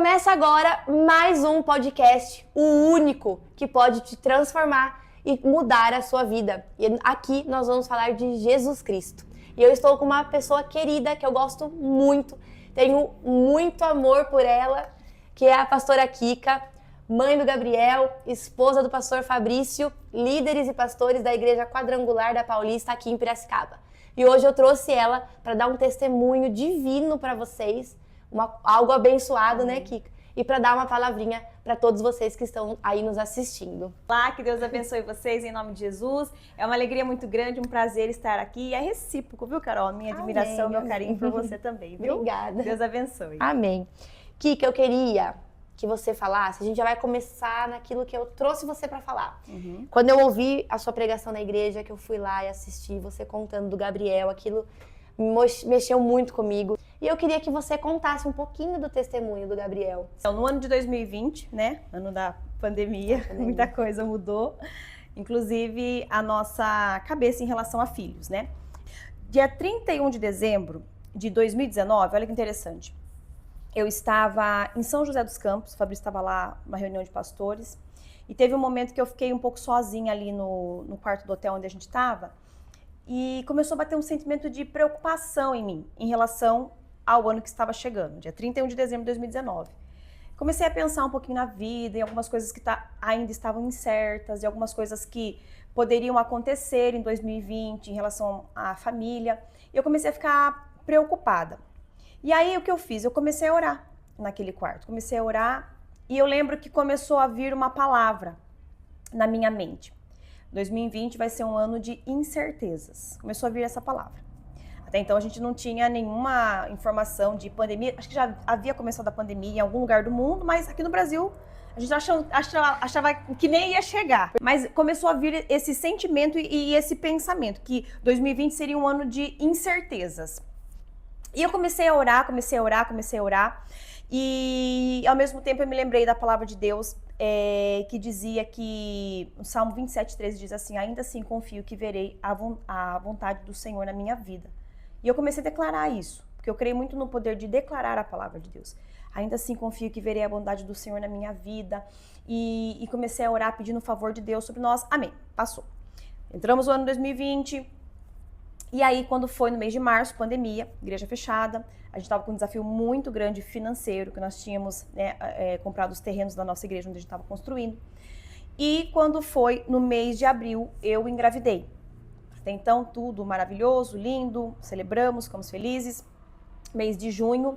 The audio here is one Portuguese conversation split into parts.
Começa agora mais um podcast, o único que pode te transformar e mudar a sua vida. E aqui nós vamos falar de Jesus Cristo. E eu estou com uma pessoa querida que eu gosto muito, tenho muito amor por ela, que é a pastora Kika, mãe do Gabriel, esposa do pastor Fabrício, líderes e pastores da Igreja Quadrangular da Paulista aqui em Piracicaba. E hoje eu trouxe ela para dar um testemunho divino para vocês, algo abençoado, né, Kika? E para dar uma palavrinha para todos vocês que estão aí nos assistindo. Olá, que Deus abençoe vocês em nome de Jesus. É uma alegria muito grande, um prazer estar aqui. E é recíproco, viu, Carol? Minha admiração, meu carinho por você também, viu? Obrigada. Deus abençoe. Amém. Kika, eu queria que você falasse, a gente já vai começar naquilo que eu trouxe você para falar. Quando eu ouvi a sua pregação na igreja, que eu fui lá e assisti você contando do Gabriel, aquilo mexeu muito comigo. E eu queria que você contasse um pouquinho do testemunho do Gabriel. Então, no ano de 2020, né, ano da pandemia, muita coisa mudou, inclusive a nossa cabeça em relação a filhos, né? Dia 31 de dezembro de 2019, olha que interessante, eu estava em São José dos Campos, o Fabrício estava lá, uma reunião de pastores, e teve um momento que eu fiquei um pouco sozinha ali no quarto do hotel onde a gente estava, e começou a bater um sentimento de preocupação em mim, em relação ao ano que estava chegando, dia 31 de dezembro de 2019. Comecei a pensar um pouquinho na vida, em algumas coisas que ainda estavam incertas, e algumas coisas que poderiam acontecer em 2020 em relação à família. E eu comecei a ficar preocupada. E aí o que eu fiz? Eu comecei a orar naquele quarto. Comecei a orar e eu lembro que começou a vir uma palavra na minha mente. 2020 vai ser um ano de incertezas. Começou a vir essa palavra. Até então a gente não tinha nenhuma informação de pandemia. Acho que já havia começado a pandemia em algum lugar do mundo, mas aqui no Brasil a gente achava que nem ia chegar. Mas começou a vir esse sentimento e esse pensamento que 2020 seria um ano de incertezas. E eu comecei a orar. E ao mesmo tempo eu me lembrei da palavra de Deus que dizia que o Salmo 27:13 diz assim: ainda assim confio que verei a vontade do Senhor na minha vida. E eu comecei a declarar isso, porque eu creio muito no poder de declarar a palavra de Deus. Ainda assim confio que verei a bondade do Senhor na minha vida. E comecei a orar pedindo o favor de Deus sobre nós. Amém. Passou. Entramos no ano 2020. E aí, quando foi no mês de março, pandemia, igreja fechada, a gente estava com um desafio muito grande financeiro, que nós tínhamos comprado os terrenos da nossa igreja onde a gente estava construindo. E quando foi no mês de abril, eu engravidei. Até então, tudo maravilhoso, lindo, celebramos, ficamos felizes. Mês de junho,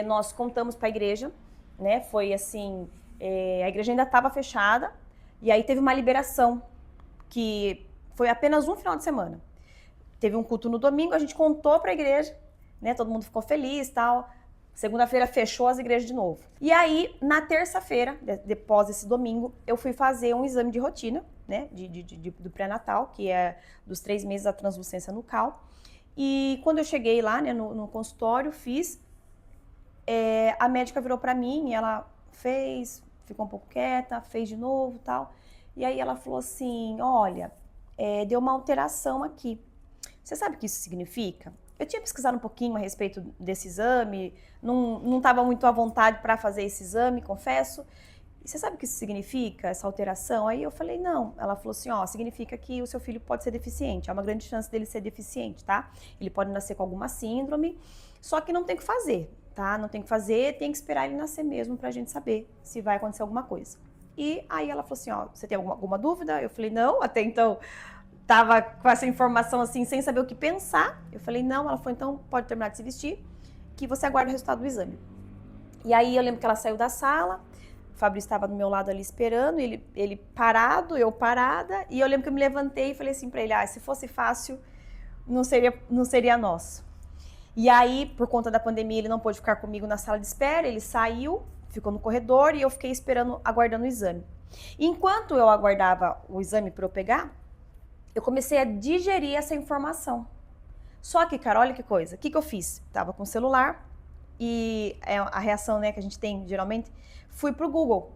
nós contamos para a igreja, né? Foi assim, a igreja ainda estava fechada, e aí teve uma liberação, que foi apenas um final de semana. Teve um culto no domingo, a gente contou para a igreja, né? Todo mundo ficou feliz e tal. Segunda-feira fechou as igrejas de novo. E aí, na terça-feira, depois desse domingo, eu fui fazer um exame de rotina, né? Do pré-natal, que é dos 3 meses da translucência nucal. E quando eu cheguei lá, né, no consultório, fiz, a médica virou para mim e ela fez, ficou um pouco quieta, fez de novo e tal. E aí ela falou assim: olha, deu uma alteração aqui. Você sabe o que isso significa? Eu tinha pesquisado um pouquinho a respeito desse exame, não estava muito à vontade para fazer esse exame, confesso. E você sabe o que isso significa, essa alteração? Aí eu falei, não. Ela falou assim, significa que o seu filho pode ser deficiente. Há uma grande chance dele ser deficiente, tá? Ele pode nascer com alguma síndrome, só que não tem o que fazer, tá? Não tem o que fazer, tem que esperar ele nascer mesmo pra gente saber se vai acontecer alguma coisa. E aí ela falou assim, você tem alguma dúvida? Eu falei, não, até então tava com essa informação assim, sem saber o que pensar. Eu falei, não. Ela falou, então pode terminar de se vestir, que você aguarda o resultado do exame. E aí eu lembro que ela saiu da sala, o Fabrício estava do meu lado ali esperando, ele parado, eu parada, e eu lembro que eu me levantei e falei assim pra ele, se fosse fácil, não seria nosso. E aí, por conta da pandemia, ele não pôde ficar comigo na sala de espera, ele saiu, ficou no corredor e eu fiquei esperando, aguardando o exame. E enquanto eu aguardava o exame para eu pegar, eu comecei a digerir essa informação. Só que, cara, olha que coisa. O que eu fiz? Tava com o celular e a reação, né, que a gente tem geralmente, fui pro Google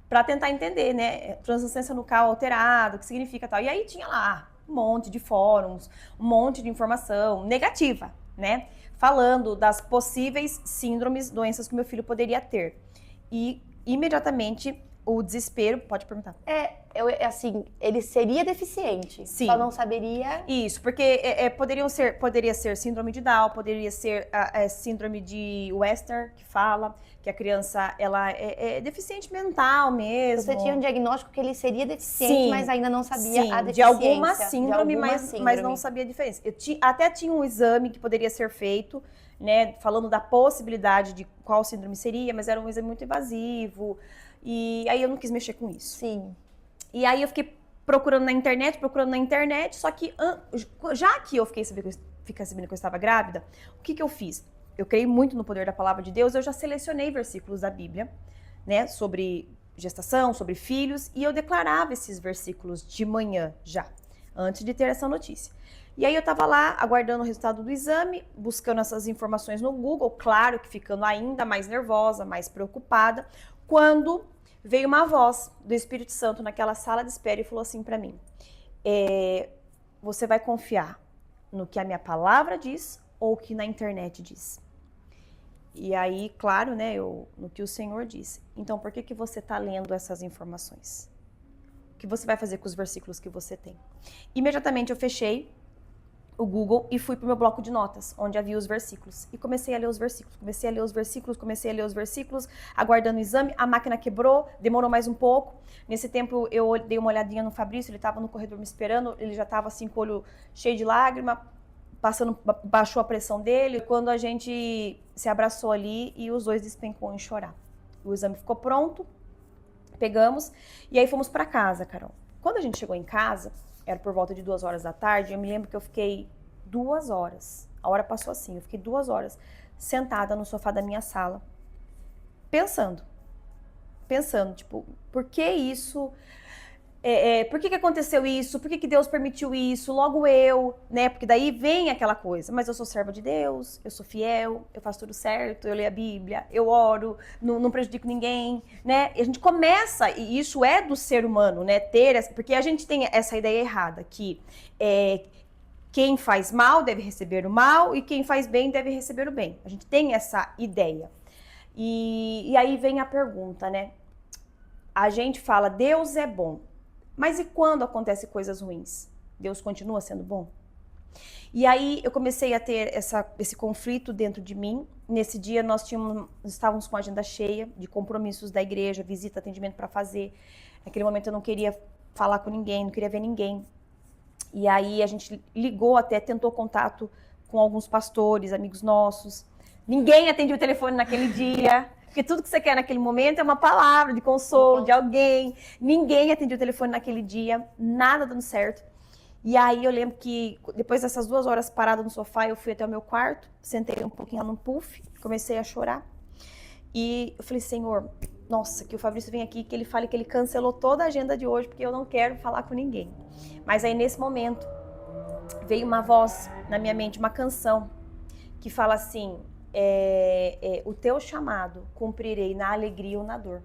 para tentar entender, né, translucência nucal alterada, o que significa tal. E aí tinha lá um monte de fóruns, um monte de informação negativa, né? Falando das possíveis síndromes, doenças que meu filho poderia ter. E imediatamente o desespero, pode perguntar. Assim, ele seria deficiente, Sim. só não saberia... Isso, porque poderia ser síndrome de Down, poderia ser síndrome de Western, que fala que a criança ela é deficiente mental mesmo. Você tinha um diagnóstico que ele seria deficiente, Sim, mas ainda não sabia sim, a deficiência. de alguma síndrome, mas síndrome. não sabia a diferença. Até tinha um exame que poderia ser feito, né, falando da possibilidade de qual síndrome seria, mas era um exame muito invasivo, e aí eu não quis mexer com isso. Sim. E aí eu fiquei procurando na internet, só que já que eu fiquei sabendo que eu estava grávida, o que eu fiz? Eu creio muito no poder da palavra de Deus, eu já selecionei versículos da Bíblia, né, sobre gestação, sobre filhos, e eu declarava esses versículos de manhã já, antes de ter essa notícia. E aí eu estava lá aguardando o resultado do exame, buscando essas informações no Google, claro que ficando ainda mais nervosa, mais preocupada, quando veio uma voz do Espírito Santo naquela sala de espera e falou assim para mim: você vai confiar no que a minha palavra diz ou o que na internet diz? E aí, claro, né, no que o Senhor disse. Então, por que você está lendo essas informações? O que você vai fazer com os versículos que você tem? Imediatamente eu fechei o Google e fui pro meu bloco de notas, onde havia os versículos. E comecei a ler os versículos, aguardando o exame. A máquina quebrou, demorou mais um pouco. Nesse tempo eu dei uma olhadinha no Fabrício, ele estava no corredor me esperando, ele já estava assim com o olho cheio de lágrima, baixou a pressão dele. Quando a gente se abraçou ali e os dois despencou em chorar. O exame ficou pronto, pegamos e aí fomos para casa, Carol. Quando a gente chegou em casa, era por volta de 2 horas da tarde, eu me lembro que eu fiquei 2 horas, a hora passou assim, eu fiquei 2 horas sentada no sofá da minha sala, pensando, tipo, por que isso, por que aconteceu isso, por que Deus permitiu isso, logo eu, né, porque daí vem aquela coisa, mas eu sou serva de Deus, eu sou fiel, eu faço tudo certo, eu leio a Bíblia, eu oro, não prejudico ninguém, né, e a gente começa, e isso é do ser humano, né, porque a gente tem essa ideia errada, que quem faz mal deve receber o mal e quem faz bem deve receber o bem, a gente tem essa ideia, e aí vem a pergunta, né, a gente fala, Deus é bom, mas e quando acontecem coisas ruins? Deus continua sendo bom? E aí eu comecei a ter esse conflito dentro de mim. Nesse dia nós estávamos com a agenda cheia de compromissos da igreja, visita, atendimento para fazer. Naquele momento eu não queria falar com ninguém, não queria ver ninguém. E aí a gente ligou até, tentou contato com alguns pastores, amigos nossos. Ninguém atendia o telefone naquele dia. Porque tudo que você quer naquele momento é uma palavra de consolo de alguém. Ninguém atendia o telefone naquele dia, nada dando certo. E aí eu lembro que depois dessas 2 horas parada no sofá, eu fui até o meu quarto, sentei um pouquinho lá no puff, comecei a chorar. E eu falei, Senhor, nossa, que o Fabrício venha aqui, que ele fale que ele cancelou toda a agenda de hoje, porque eu não quero falar com ninguém. Mas aí nesse momento veio uma voz na minha mente, uma canção, que fala assim... o teu chamado cumprirei na alegria ou na dor.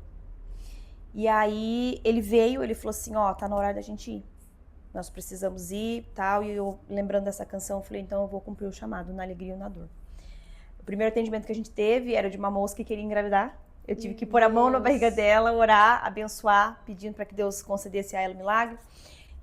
E aí ele veio, ele falou assim, tá na hora da gente ir. Nós precisamos ir, tal. E eu, lembrando dessa canção, eu falei, então eu vou cumprir o chamado na alegria ou na dor. O primeiro atendimento que a gente teve era de uma moça que queria engravidar. Eu tive que pôr a mão na barriga dela, orar, abençoar, pedindo para que Deus concedesse a ela um milagre.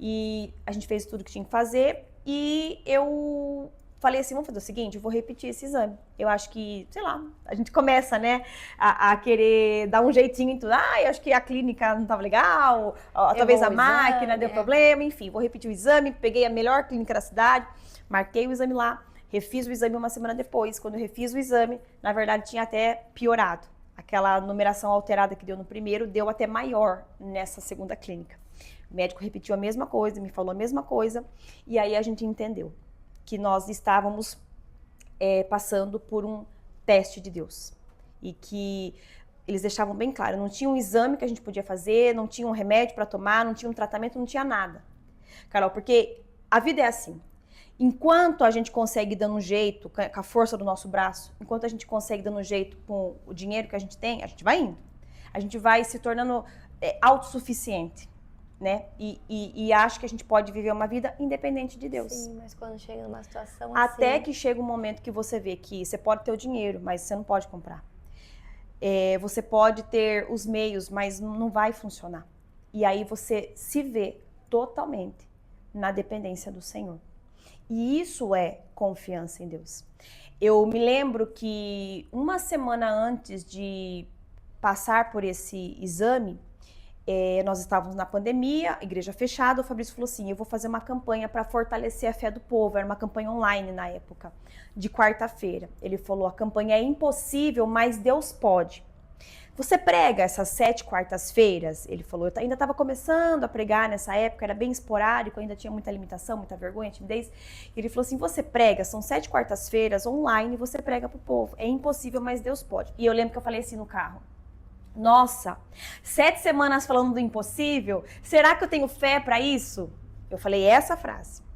E a gente fez tudo que tinha que fazer. E eu falei assim, vamos fazer o seguinte, eu vou repetir esse exame. Eu acho que, sei lá, a gente começa, né, a querer dar um jeitinho em tudo. Eu acho que a clínica não estava legal, talvez a máquina deu problema, enfim. Vou repetir o exame, peguei a melhor clínica da cidade, marquei o exame lá, refiz o exame uma semana depois. Quando eu refiz o exame, na verdade, tinha até piorado. Aquela numeração alterada que deu no primeiro, deu até maior nessa segunda clínica. O médico repetiu a mesma coisa, me falou a mesma coisa, e aí a gente entendeu que nós estávamos passando por um teste de Deus. E que eles deixavam bem claro, não tinha um exame que a gente podia fazer, não tinha um remédio para tomar, não tinha um tratamento, não tinha nada. Carol, porque a vida é assim. Enquanto a gente consegue dando um jeito, com a força do nosso braço, enquanto a gente consegue dando um jeito com o dinheiro que a gente tem, a gente vai indo. A gente vai se tornando autossuficiente. né? E acha que a gente pode viver uma vida independente de Deus. Sim, mas quando chega numa situação Até assim... que chega um momento que você vê que você pode ter o dinheiro, mas você não pode comprar. Você pode ter os meios, mas não vai funcionar. E aí você se vê totalmente na dependência do Senhor. E isso é confiança em Deus. Eu me lembro que uma semana antes de passar por esse exame, nós estávamos na pandemia, igreja fechada, o Fabrício falou assim, eu vou fazer uma campanha para fortalecer a fé do povo, era uma campanha online na época, de quarta-feira. Ele falou, a campanha é impossível, mas Deus pode. Você prega essas 7 quartas-feiras? Ele falou, eu ainda estava começando a pregar nessa época, era bem esporádico, ainda tinha muita limitação, muita vergonha, timidez. Ele falou assim, você prega, são 7 quartas-feiras online, você prega pro povo. É impossível, mas Deus pode. E eu lembro que eu falei assim no carro, nossa, 7 semanas falando do impossível, será que eu tenho fé para isso? Eu falei essa frase.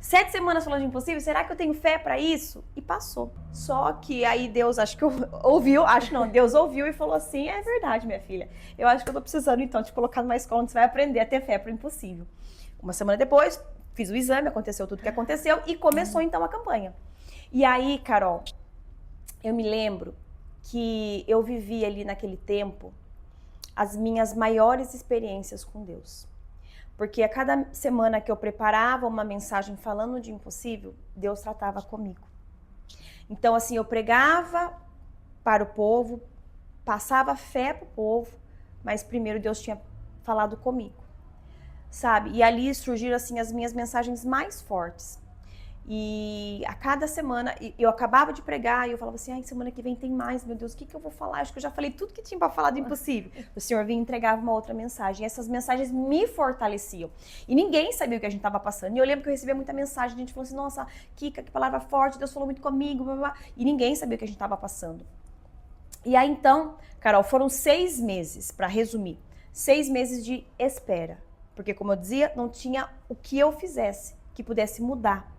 7 semanas falando de impossível, será que eu tenho fé para isso? E passou. Só que aí Deus, acho que ouviu, Deus ouviu e falou assim, é verdade, minha filha. Eu acho que eu tô precisando então te colocar numa escola onde você vai aprender a ter fé para o impossível. Uma semana depois, fiz o exame, aconteceu tudo o que aconteceu e começou então a campanha. E aí, Carol, eu me lembro que eu vivi ali naquele tempo as minhas maiores experiências com Deus. Porque a cada semana que eu preparava uma mensagem falando de impossível, Deus tratava comigo. Então, assim, eu pregava para o povo, passava fé para o povo, mas primeiro Deus tinha falado comigo, sabe? E ali surgiram, assim, as minhas mensagens mais fortes. E a cada semana, eu acabava de pregar e eu falava assim, ai, semana que vem tem mais, meu Deus, o que eu vou falar? Acho que eu já falei tudo que tinha para falar do impossível. O Senhor vinha e entregava uma outra mensagem. E essas mensagens me fortaleciam. E ninguém sabia o que a gente estava passando. E eu lembro que eu recebia muita mensagem, a gente falou assim, nossa, Kika, que palavra forte, Deus falou muito comigo, blá, blá, blá. E ninguém sabia o que a gente estava passando. E aí então, Carol, foram 6 meses, para resumir, 6 meses de espera. Porque, como eu dizia, não tinha o que eu fizesse que pudesse mudar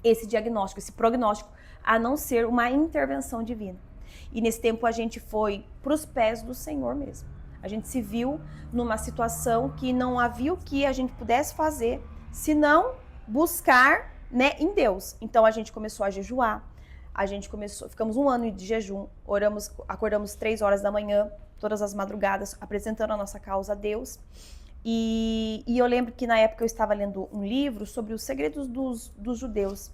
esse diagnóstico, esse prognóstico, a não ser uma intervenção divina. E nesse tempo a gente foi para os pés do Senhor mesmo. A gente se viu numa situação que não havia o que a gente pudesse fazer, senão buscar, né, em Deus. Então a gente começou a jejuar, ficamos 1 ano de jejum, acordamos 3 horas da manhã, todas as madrugadas, apresentando a nossa causa a Deus. E eu lembro que na época eu estava lendo um livro sobre os segredos dos judeus.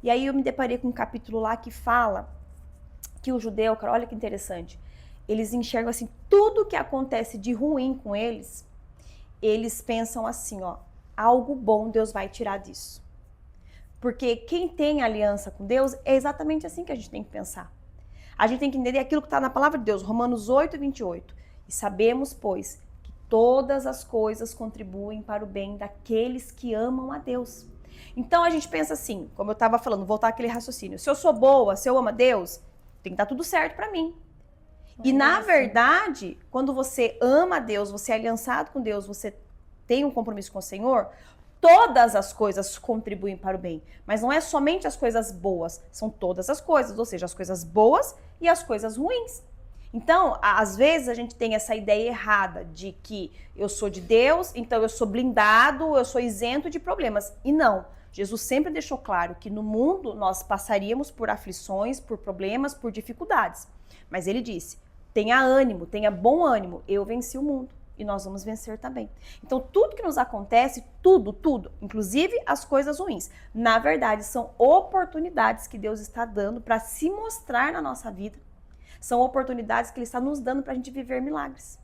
E aí eu me deparei com um capítulo lá que fala que o judeu, cara, olha que interessante, eles enxergam assim, tudo que acontece de ruim com eles, eles pensam assim, ó, algo bom Deus vai tirar disso. Porque quem tem aliança com Deus, é exatamente assim que a gente tem que pensar. A gente tem que entender aquilo que está na palavra de Deus, Romanos 8, 28. E sabemos, pois, todas as coisas contribuem para o bem daqueles que amam a Deus. Então a gente pensa assim, como eu estava falando, voltar àquele raciocínio. Se eu sou boa, se eu amo a Deus, tem que dar tudo certo para mim. E na verdade, quando você ama a Deus, você é aliançado com Deus, você tem um compromisso com o Senhor, todas as coisas contribuem para o bem. Mas não é somente as coisas boas, são todas as coisas, ou seja, as coisas boas e as coisas ruins. Então, às vezes a gente tem essa ideia errada de que eu sou de Deus, então eu sou blindado, eu sou isento de problemas. E não, Jesus sempre deixou claro que no mundo nós passaríamos por aflições, por problemas, por dificuldades. Mas ele disse, tenha ânimo, tenha bom ânimo, eu venci o mundo e nós vamos vencer também. Então, tudo que nos acontece, tudo, inclusive as coisas ruins, na verdade são oportunidades que Deus está dando para se mostrar na nossa vida. São oportunidades que Ele está nos dando para a gente viver milagres.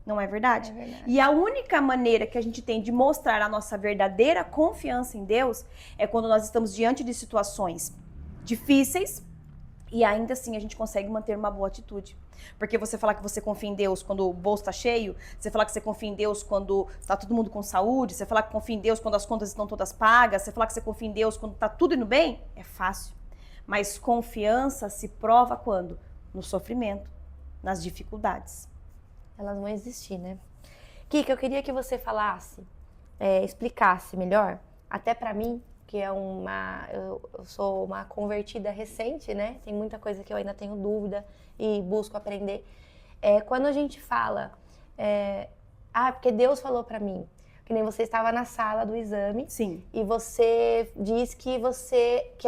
Não é verdade? É verdade. E a única maneira que a gente tem de mostrar a nossa verdadeira confiança em Deus é quando nós estamos diante de situações difíceis e ainda assim a gente consegue manter uma boa atitude. Porque você falar que você confia em Deus quando o bolso está cheio, você falar que você confia em Deus quando está todo mundo com saúde, você falar que confia em Deus quando as contas estão todas pagas, você falar que você confia em Deus quando está tudo indo bem, é fácil. Mas confiança se prova quando? No sofrimento, nas dificuldades. Elas vão existir, né? Kika, eu queria que você falasse, explicasse melhor, até pra mim, que é eu sou uma convertida recente, né? Tem muita coisa que eu ainda tenho dúvida e busco aprender. Quando a gente fala, porque Deus falou pra mim, Que nem você estava na sala do exame. Sim. E você diz que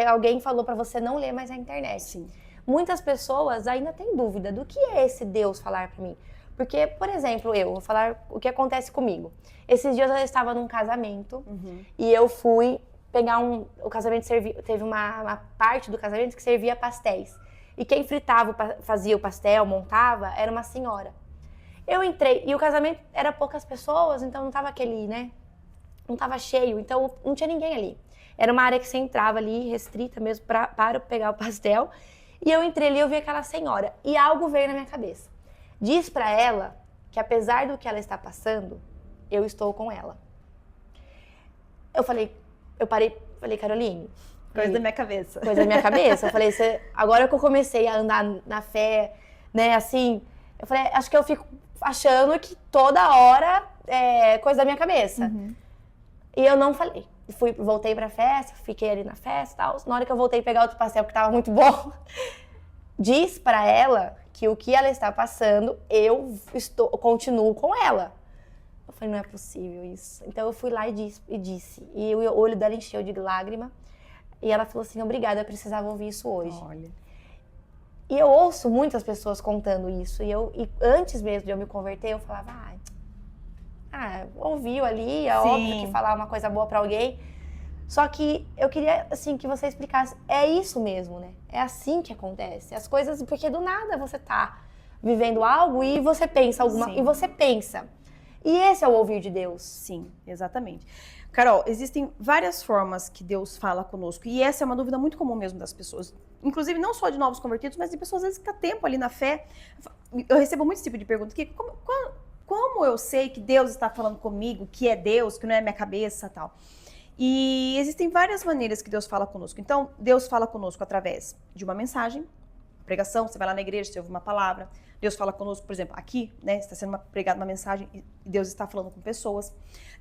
alguém falou para você não ler mais a internet. Sim. Muitas pessoas ainda têm dúvida do que é esse Deus falar para mim. Porque, por exemplo, eu vou falar o que acontece comigo. Esses dias eu estava num casamento e eu fui pegar o casamento teve uma parte do casamento que servia pastéis. E quem fazia o pastel, montava, era uma senhora. Eu entrei, e o casamento era poucas pessoas, então não tava aquele, né? Não tava cheio, então não tinha ninguém ali. Era uma área que você entrava ali, restrita mesmo, para pegar o pastel. E eu entrei ali, eu vi aquela senhora, e algo veio na minha cabeça. Diz pra ela que apesar do que ela está passando, eu estou com ela. Eu parei, falei, Caroline... Coisa da minha cabeça. Coisa da minha cabeça. Eu falei, agora que eu comecei a andar na fé, né, assim... Eu falei, acho que eu fico achando que toda hora é coisa da minha cabeça. E eu não falei. Voltei pra festa, fiquei ali na festa e tal. Na hora que eu voltei a pegar outro pastel, que tava muito bom, diz pra ela que o que ela está passando, eu continuo com ela. Eu falei, não é possível isso. Então eu fui lá e disse. E o olho dela encheu de lágrima. E ela falou assim, obrigada, eu precisava ouvir isso hoje. Olha. E eu ouço muitas pessoas contando isso. E antes mesmo de eu me converter, eu falava, ouviu ali, é óbvio que falar uma coisa boa pra alguém. Só que eu queria, assim, que você explicasse, é isso mesmo, né? É assim que acontece. As coisas, porque do nada você tá vivendo algo e você pensa e você pensa. E esse é o ouvir de Deus. Sim, exatamente. Carol, existem várias formas que Deus fala conosco. E essa é uma dúvida muito comum mesmo das pessoas. Inclusive, não só de novos convertidos, mas de pessoas, às vezes, que há tempo ali na fé. Eu recebo muito esse tipo de pergunta aqui. Como eu sei que Deus está falando comigo, que é Deus, que não é minha cabeça e tal? E existem várias maneiras que Deus fala conosco. Então, Deus fala conosco através de uma mensagem, pregação, você vai lá na igreja, você ouve uma palavra. Deus fala conosco, por exemplo, aqui, né? Está sendo pregada uma mensagem e Deus está falando com pessoas.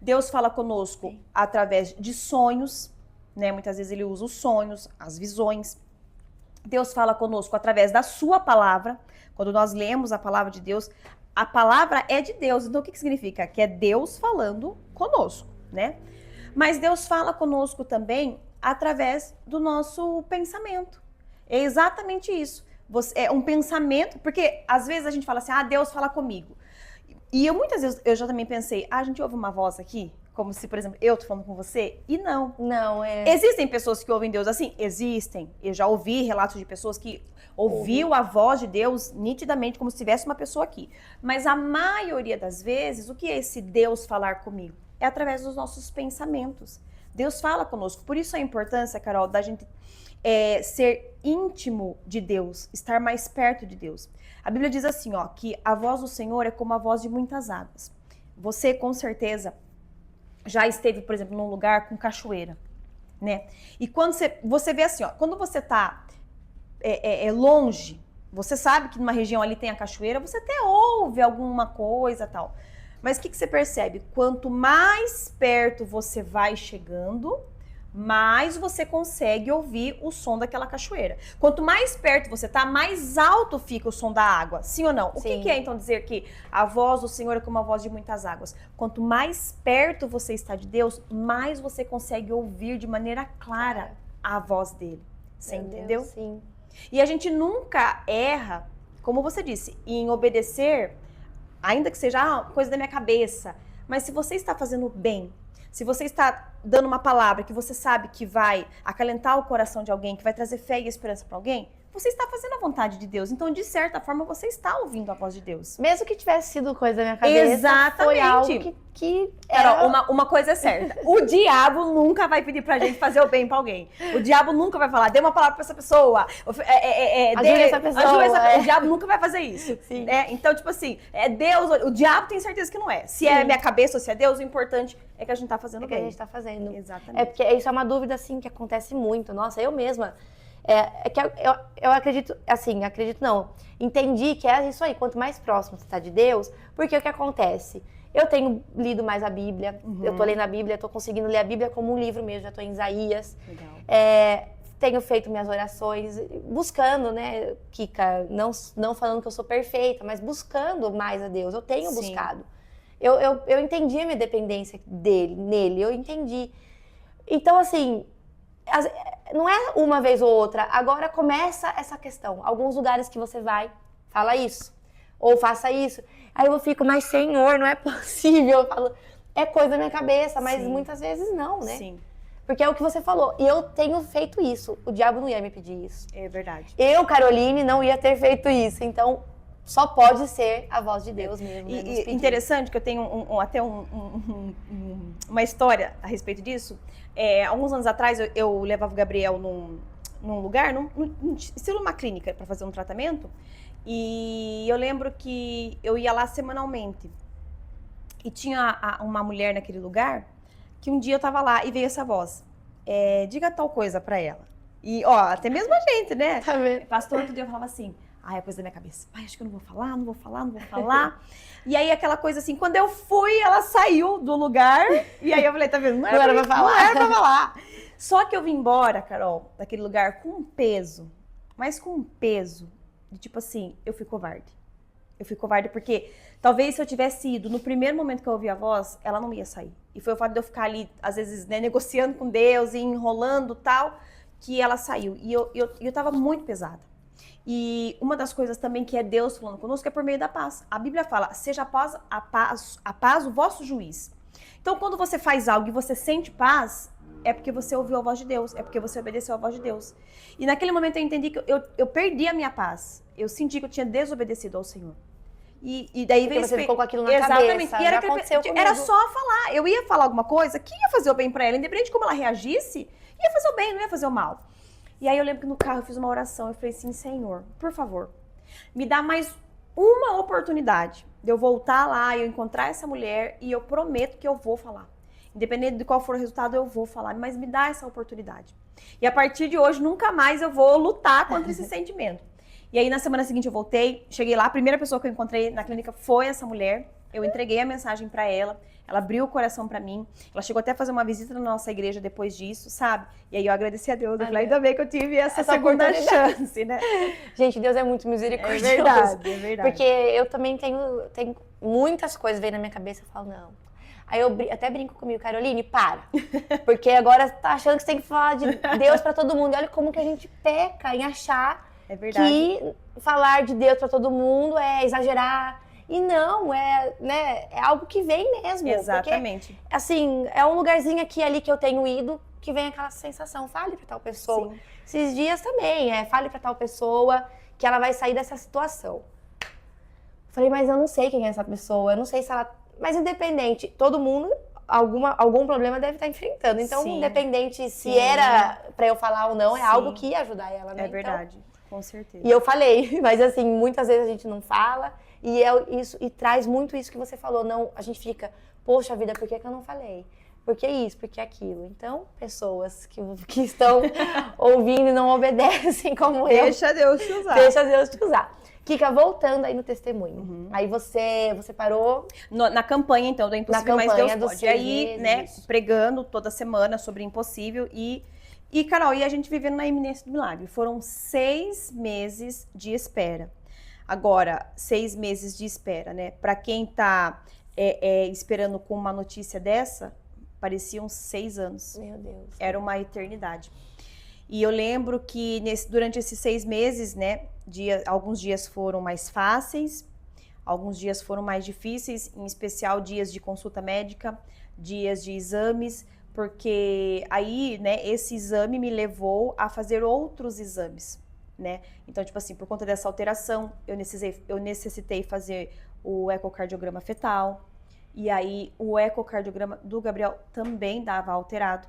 Deus fala conosco através de sonhos, né? Muitas vezes ele usa os sonhos, as visões. Deus fala conosco através da sua palavra. Quando nós lemos a palavra de Deus, a palavra é de Deus. Então, o que significa? Que é Deus falando conosco, né? Mas Deus fala conosco também através do nosso pensamento. É exatamente isso. É um pensamento, porque às vezes a gente fala assim, Deus fala comigo. E muitas vezes eu já também pensei, a gente ouve uma voz aqui, como se, por exemplo, eu tô falando com você, e não. Não, é... Existem pessoas que ouvem Deus assim? Existem. Eu já ouvi relatos de pessoas que ouviu a voz de Deus nitidamente, como se tivesse uma pessoa aqui. Mas a maioria das vezes, o que é esse Deus falar comigo? É através dos nossos pensamentos. Deus fala conosco. Por isso a importância, Carol, da gente ser íntimo de Deus, estar mais perto de Deus. A Bíblia diz assim, que a voz do Senhor é como a voz de muitas águas. Você, com certeza, já esteve, por exemplo, num lugar com cachoeira, né? E quando você vê assim, quando você tá longe, você sabe que numa região ali tem a cachoeira, você até ouve alguma coisa e tal. Mas o que você percebe? Quanto mais perto você vai chegando, mais você consegue ouvir o som daquela cachoeira. Quanto mais perto você tá, mais alto fica o som da água. Sim ou não? O que é, então, dizer que a voz do Senhor é como a voz de muitas águas? Quanto mais perto você está de Deus, mais você consegue ouvir de maneira clara a voz dele. Você entendeu? Deus, sim. E a gente nunca erra, como você disse, em obedecer, ainda que seja coisa da minha cabeça. Mas se você está fazendo bem, se você está dando uma palavra que você sabe que vai acalentar o coração de alguém, que vai trazer fé e esperança para alguém, você está fazendo a vontade de Deus. Então, de certa forma, você está ouvindo a voz de Deus. Mesmo que tivesse sido coisa da minha cabeça, exatamente. Foi algo que era... Carol, uma coisa é certa. O diabo nunca vai pedir pra gente fazer o bem pra alguém. O diabo nunca vai falar, dê uma palavra pra essa pessoa. Ajude essa pessoa. O diabo nunca vai fazer isso. Sim. Então, tipo assim, é Deus. O diabo tem certeza que não é. Se é minha cabeça ou se é Deus, o importante é que a gente tá fazendo bem. É que a gente tá fazendo. Exatamente. É porque isso é uma dúvida, assim, que acontece muito. Nossa, eu mesma... eu acredito, assim, entendi que é isso aí, quanto mais próximo você está de Deus, porque o que acontece? Eu tenho lido mais a Bíblia, eu tô lendo a Bíblia, tô conseguindo ler a Bíblia como um livro mesmo, já tô em Isaías. Legal. Tenho feito minhas orações, buscando, né, Kika, não falando que eu sou perfeita, mas buscando mais a Deus, eu tenho buscado. Eu entendi a minha dependência nele, eu entendi. Então, assim, não é uma vez ou outra, agora começa essa questão. Alguns lugares que você vai, fala isso, ou faça isso. Aí eu fico, mas Senhor, não é possível. Eu falo, é coisa da minha cabeça, mas Sim. muitas vezes não, né? Sim, Porque é o que você falou. E eu tenho feito isso. O diabo não ia me pedir isso. é verdade. Eu, Caroline, não ia ter feito isso. Então, só pode ser a voz de Deus mesmo. Né, nos E pedindo. interessante que eu tenho uma história a respeito disso. Alguns anos atrás, eu levava o Gabriel num lugar, estilo uma clínica, para fazer um tratamento. E eu lembro que eu ia lá semanalmente. E tinha uma mulher naquele lugar que um dia eu tava lá e veio essa voz. Diga tal coisa pra ela. E, ó, até mesmo a gente, né? Tá vendo? Pastor, outro dia eu falava assim, é coisa da minha cabeça. Pai, acho que eu não vou falar. E aí aquela coisa assim, quando eu fui, ela saiu do lugar. E aí eu falei, tá vendo? Não era pra falar. Não era pra falar. Só que eu vim embora, Carol, daquele lugar com um peso. Mas com um peso de tipo assim, eu fui covarde. Eu fui covarde porque talvez se eu tivesse ido no primeiro momento que eu ouvi a voz, ela não ia sair. E foi o fato de eu ficar ali, às vezes, né, negociando com Deus e enrolando tal, que ela saiu. E eu tava muito pesada. E uma das coisas também que é Deus falando conosco é por meio da paz. A Bíblia fala, seja a paz o vosso juiz. Então, quando você faz algo e você sente paz, é porque você ouviu a voz de Deus, é porque você obedeceu a voz de Deus. E naquele momento eu entendi que eu perdi a minha paz. Eu senti que eu tinha desobedecido ao Senhor. E daí veio você ficou com aquilo na Exatamente. cabeça. E era, aconteceu comigo. era só falar. Eu ia falar alguma coisa que ia fazer o bem pra ela, independente de como ela reagisse, ia fazer o bem, não ia fazer o mal. E aí eu lembro que no carro eu fiz uma oração, eu falei assim, Senhor, por favor, me dá mais uma oportunidade de eu voltar lá, eu encontrar essa mulher e eu prometo que eu vou falar. Independente de qual for o resultado, eu vou falar, mas me dá essa oportunidade. E a partir de hoje, nunca mais eu vou lutar contra esse sentimento. E aí, na semana seguinte, eu voltei, cheguei lá, a primeira pessoa que eu encontrei na clínica foi essa mulher. Eu entreguei a mensagem pra ela, ela abriu o coração pra mim. Ela chegou até a fazer uma visita na nossa igreja depois disso, sabe? E aí eu agradeci a Deus, eu falei, ainda bem que eu tive essa segunda chance, né? Gente, Deus é muito misericordioso. É verdade, é verdade. Porque eu também tenho muitas coisas vêm na minha cabeça, eu falo, não. Aí eu até brinco comigo, Caroline, para. Porque agora tá achando que você tem que falar de Deus pra todo mundo. E olha como que a gente peca em achar que falar de Deus pra todo mundo é exagerar. E não, né, é algo que vem mesmo. Exatamente. Porque, assim, é um lugarzinho aqui e ali que eu tenho ido que vem aquela sensação, fale pra tal pessoa. Sim. Esses dias também, fale pra tal pessoa que ela vai sair dessa situação. Falei, mas eu não sei quem é essa pessoa, eu não sei se ela... Mas independente, todo mundo, algum problema deve estar enfrentando. Então, Sim. independente se era pra eu falar ou não, é Sim. algo que ia ajudar ela, né? É verdade, com certeza. E eu falei, mas assim, muitas vezes a gente não fala. E traz muito isso que você falou. Não, a gente fica, poxa vida, por que eu não falei? Por que isso? Por que aquilo? Então, pessoas que estão ouvindo e não obedecem como eu. Deixa Deus te usar. Deixa Deus te usar. Kika, voltando aí no testemunho. Aí você parou... Na campanha, então, do Impossível, mas Deus pode. E aí, né, isso. pregando toda semana sobre impossível e Carol, e a gente vivendo na iminência do milagre. Foram 6 meses de espera. Agora, 6 meses de espera, né? Pra quem tá esperando com uma notícia dessa, pareciam 6 anos. Meu Deus. Era uma eternidade. E eu lembro que durante esses 6 meses, né, alguns dias foram mais fáceis, alguns dias foram mais difíceis, em especial dias de consulta médica, dias de exames, porque aí, né, esse exame me levou a fazer outros exames, né? Então, tipo assim, por conta dessa alteração, eu necessitei fazer o ecocardiograma fetal, e aí o ecocardiograma do Gabriel também dava alterado.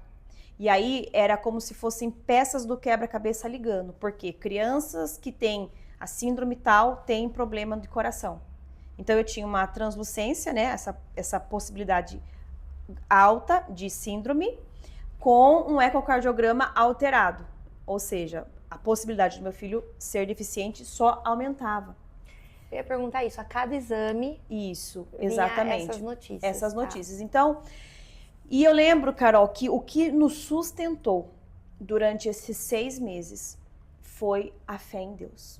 E aí era como se fossem peças do quebra-cabeça ligando, porque crianças que têm a síndrome tal têm problema de coração. Então eu tinha uma translucência, né, essa possibilidade alta de síndrome com um ecocardiograma alterado. Ou seja, a possibilidade do meu filho ser deficiente só aumentava. Eu ia perguntar isso, a cada exame... Isso, exatamente. Essas notícias. Essas notícias. Então... E eu lembro, Carol, que o que nos sustentou durante esses 6 meses foi a fé em Deus.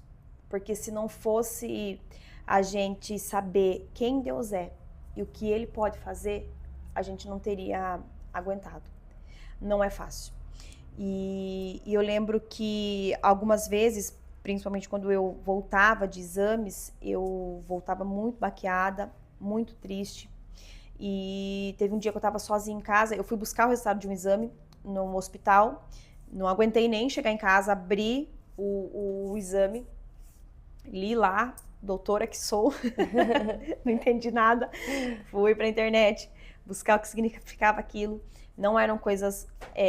Porque se não fosse a gente saber quem Deus é e o que Ele pode fazer, a gente não teria aguentado. Não é fácil. E eu lembro que algumas vezes, principalmente quando eu voltava de exames, eu voltava muito baqueada, muito triste. E teve um dia que eu estava sozinha em casa, eu fui buscar o resultado de um exame no hospital, não aguentei nem chegar em casa, abri o exame, li lá, doutora que sou, não entendi nada, fui pra internet buscar o que significava aquilo, não eram coisas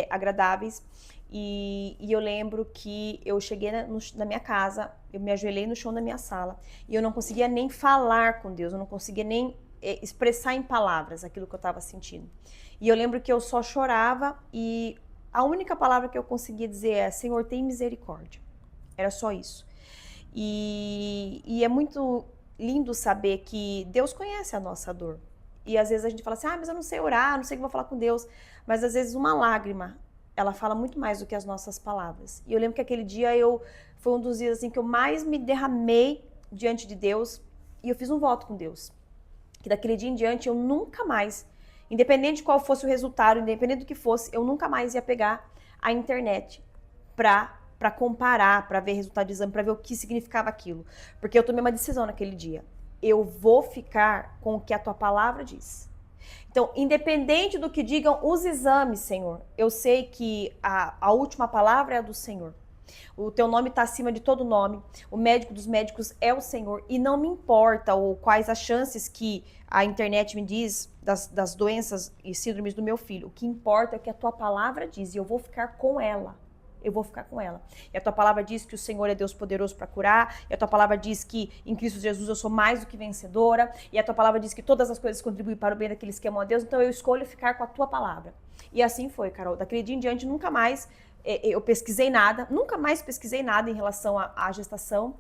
agradáveis. E eu lembro que eu cheguei na minha casa, eu me ajoelhei no chão da minha sala e eu não conseguia nem falar com Deus, eu não conseguia nem expressar em palavras aquilo que eu estava sentindo. E eu lembro que eu só chorava e a única palavra que eu conseguia dizer é: Senhor, tem misericórdia. Era só isso. E é muito lindo saber que Deus conhece a nossa dor. E às vezes a gente fala assim: mas eu não sei orar, não sei o que vou falar com Deus. Mas às vezes uma lágrima, ela fala muito mais do que as nossas palavras. E eu lembro que aquele dia foi um dos dias assim que eu mais me derramei diante de Deus. E eu fiz um voto com Deus. Que daquele dia em diante eu nunca mais, independente de qual fosse o resultado, independente do que fosse, eu nunca mais ia pegar a internet para comparar, para ver resultado de exame, para ver o que significava aquilo. Porque eu tomei uma decisão naquele dia. Eu vou ficar com o que a tua palavra diz. Então, independente do que digam os exames, Senhor, eu sei que a última palavra é a do Senhor. O teu nome está acima de todo nome, o médico dos médicos é o Senhor, e não me importa quais as chances que a internet me diz das doenças e síndromes do meu filho. O que importa é o que a tua palavra diz, e eu vou ficar com ela. Eu vou ficar com ela. E a tua palavra diz que o Senhor é Deus poderoso para curar, e a tua palavra diz que em Cristo Jesus eu sou mais do que vencedora, e a tua palavra diz que todas as coisas contribuem para o bem daqueles que amam a Deus, então eu escolho ficar com a tua palavra. E assim foi, Carol. Daquele dia em diante, nunca mais eu pesquisei nada, nunca mais pesquisei nada em relação à gestação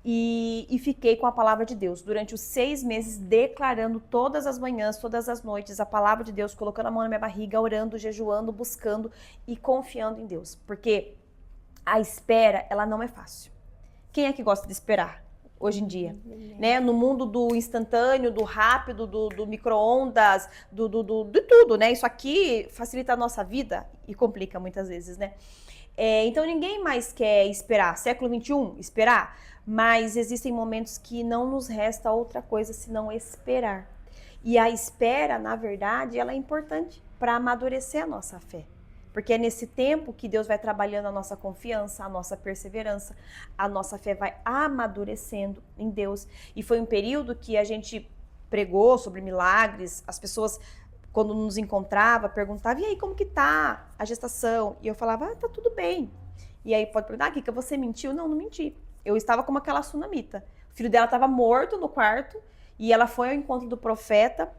e fiquei com a palavra de Deus durante os 6 meses, declarando todas as manhãs, todas as noites a palavra de Deus, colocando a mão na minha barriga, orando, jejuando, buscando e confiando em Deus, porque a espera, ela não é fácil. Quem é que gosta de esperar hoje em dia? Né? No mundo do instantâneo, do rápido, do micro-ondas, de tudo, né? Isso aqui facilita a nossa vida e complica muitas vezes, né? Então ninguém mais quer esperar. Século XXI, esperar. Mas existem momentos que não nos resta outra coisa senão esperar. E a espera, na verdade, ela é importante para amadurecer a nossa fé. Porque é nesse tempo que Deus vai trabalhando a nossa confiança, a nossa perseverança, a nossa fé vai amadurecendo em Deus. E foi um período que a gente pregou sobre milagres, as pessoas, quando nos encontrava, perguntavam: e aí, como que tá a gestação? E eu falava: tá tudo bem. E aí pode perguntar: Kika, você mentiu? Não, não menti. Eu estava como aquela sunamita. O filho dela estava morto no quarto e ela foi ao encontro do profeta.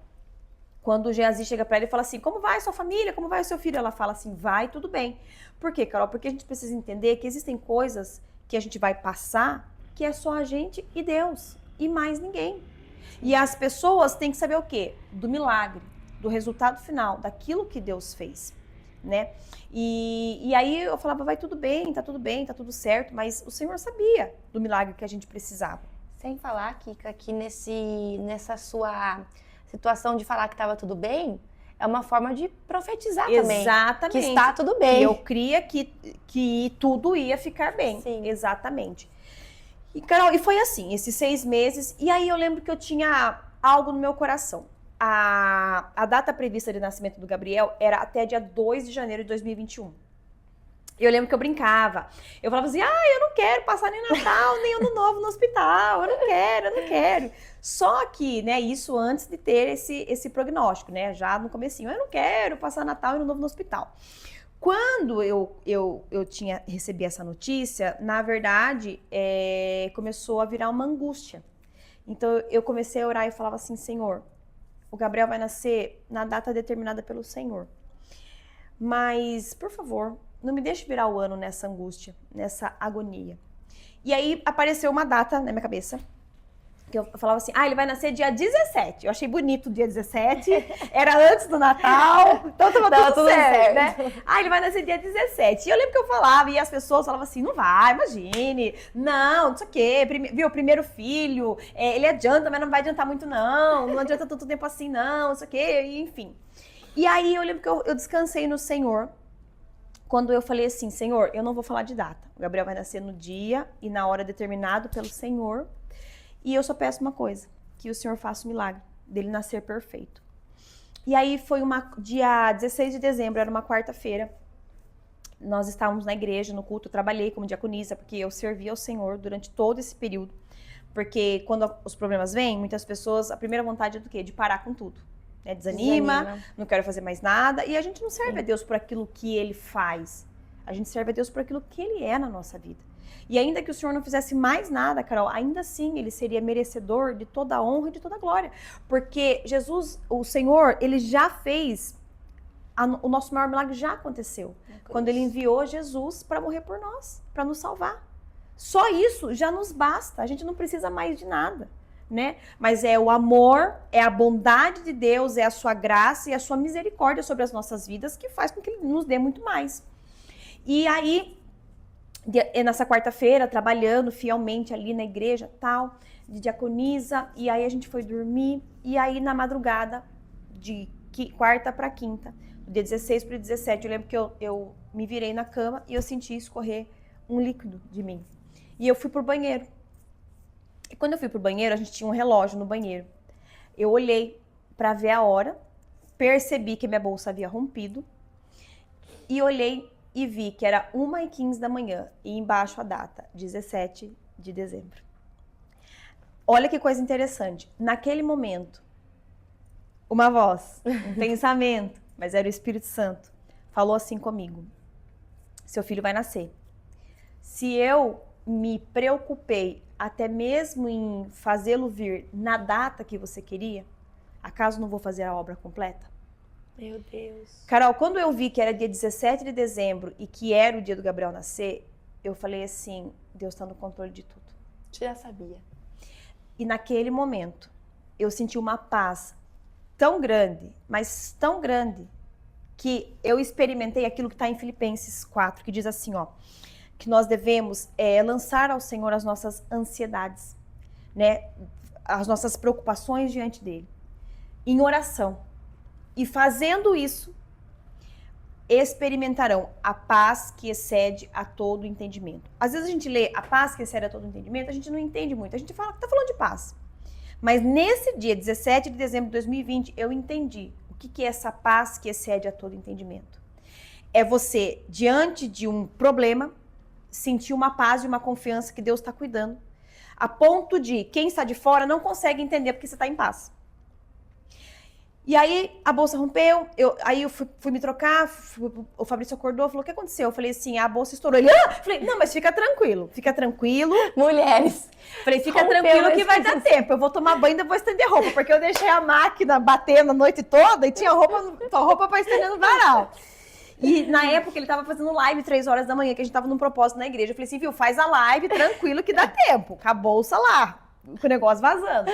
Quando o Geazi chega para ela e fala assim: como vai a sua família? Como vai o seu filho? Ela fala assim: vai, tudo bem. Por quê, Carol? Porque a gente precisa entender que existem coisas que a gente vai passar que é só a gente e Deus, e mais ninguém. E as pessoas têm que saber o quê? Do milagre, do resultado final, daquilo que Deus fez, né? E aí eu falava: vai tudo bem, tá tudo certo, mas o Senhor sabia do milagre que a gente precisava. Sem falar, Kika, que nessa sua situação de falar que estava tudo bem, é uma forma de profetizar também. Exatamente. Que está tudo bem. E eu cria que tudo ia ficar bem. Sim. Exatamente. E, Carol, e foi assim, esses 6 meses, e aí eu lembro que eu tinha algo no meu coração. A data prevista de nascimento do Gabriel era até dia 2 de janeiro de 2021. Eu lembro que eu brincava. Eu falava assim: eu não quero passar nem Natal, nem Ano Novo no hospital. Eu não quero. Só que, né, isso antes de ter esse prognóstico, né, já no comecinho. Eu não quero passar Natal e Ano Novo no hospital. Quando eu recebi essa notícia, na verdade, começou a virar uma angústia. Então, eu comecei a orar e falava assim: Senhor, o Gabriel vai nascer na data determinada pelo Senhor. Mas, por favor, não me deixe virar o ano nessa angústia, nessa agonia. E aí apareceu uma data na minha cabeça, que eu falava assim, ele vai nascer dia 17. Eu achei bonito o dia 17, era antes do Natal, então tava tudo certo, né? Ele vai nascer dia 17. E eu lembro que eu falava, e as pessoas falavam assim, não vai, imagine, não sei o quê, viu, primeiro filho, ele adianta, mas não vai adiantar muito não adianta tanto tempo assim não sei o quê, enfim. E aí eu lembro que eu descansei no Senhor, quando eu falei assim, Senhor, eu não vou falar de data, o Gabriel vai nascer no dia e na hora determinado pelo Senhor, e eu só peço uma coisa, que o Senhor faça o milagre dele nascer perfeito. E aí foi dia 16 de dezembro, era uma quarta-feira. Nós estávamos na igreja, no culto, eu trabalhei como diaconisa, porque eu servi ao Senhor durante todo esse período. Porque quando os problemas vêm, muitas pessoas, a primeira vontade é do quê? De parar com tudo. Né? Desanima, não quero fazer mais nada. E a gente não serve a Deus por aquilo que Ele faz. A gente serve a Deus por aquilo que Ele é na nossa vida. E ainda que o Senhor não fizesse mais nada, Carol, ainda assim Ele seria merecedor de toda a honra e de toda a glória. Porque Jesus, o Senhor, Ele já fez, o nosso maior milagre já aconteceu. Quando Ele enviou Jesus para morrer por nós, para nos salvar. Só isso já nos basta, a gente não precisa mais de nada, né? Mas é o amor, é a bondade de Deus, é a sua graça e a sua misericórdia sobre as nossas vidas que faz com que Ele nos dê muito mais. E aí, nessa quarta-feira, trabalhando fielmente ali na igreja, tal, de diaconisa, e aí a gente foi dormir, e aí na madrugada, de quarta para quinta, do dia 16 para o 17, eu lembro que eu me virei na cama e eu senti escorrer um líquido de mim. E eu fui pro banheiro. E quando eu fui pro banheiro, a gente tinha um relógio no banheiro. Eu olhei para ver a hora, percebi que minha bolsa havia rompido, e olhei e vi que era 1h15 da manhã, e embaixo a data, 17 de dezembro. Olha que coisa interessante. Naquele momento, uma voz, um pensamento, mas era o Espírito Santo, falou assim comigo: seu filho vai nascer. Se eu me preocupei até mesmo em fazê-lo vir na data que você queria, acaso não vou fazer a obra completa? Meu Deus. Carol, quando eu vi que era dia 17 de dezembro e que era o dia do Gabriel nascer, eu falei assim, Deus está no controle de tudo. Você já sabia. E naquele momento, eu senti uma paz tão grande, mas tão grande, que eu experimentei aquilo que está em Filipenses 4, que diz assim, ó, que nós devemos lançar ao Senhor as nossas ansiedades, né, as nossas preocupações diante dele, em oração. E fazendo isso, experimentarão a paz que excede a todo entendimento. Às vezes a gente lê a paz que excede a todo entendimento, a gente não entende muito, a gente fala que tá falando de paz. Mas nesse dia, 17 de dezembro de 2020, eu entendi o que é essa paz que excede a todo entendimento. É você, diante de um problema, sentir uma paz e uma confiança que Deus está cuidando, a ponto de quem está de fora não consegue entender porque você está em paz. E aí a bolsa rompeu, aí eu fui me trocar, o Fabrício acordou, falou, o que aconteceu? Eu falei assim, a bolsa estourou. Ele, falei, não, mas fica tranquilo. Mulheres. Falei, fica tranquilo que vai dar tempo, eu vou tomar banho e depois estender roupa, porque eu deixei a máquina batendo a noite toda e tinha roupa para estender no varal. E na época ele tava fazendo live 3 horas da manhã, que a gente tava num propósito na igreja. Eu falei assim, viu, faz a live tranquilo que dá tempo, com a bolsa lá, com o negócio vazando.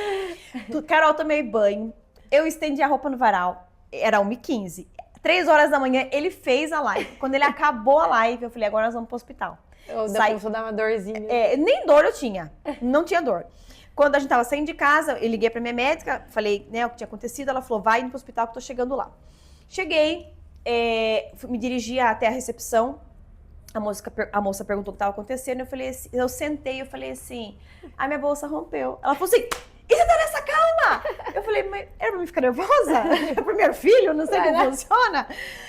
Carol, tomei banho. Eu estendi a roupa no varal, era 1h15. 3 horas da manhã, ele fez a live. Quando ele acabou a live, eu falei, agora nós vamos pro hospital. Depois vou dar uma dorzinha. Nem dor eu tinha, não tinha dor. Quando a gente tava saindo de casa, eu liguei pra minha médica, falei, né, o que tinha acontecido, ela falou, vai indo pro hospital que eu tô chegando lá. Cheguei, me dirigi até a recepção, a moça perguntou o que estava acontecendo, eu sentei, eu falei assim, a minha bolsa rompeu. Ela falou assim, e você tá nessa calma? Eu falei, mas era pra mim ficar nervosa? É o primeiro filho, não sei como funciona.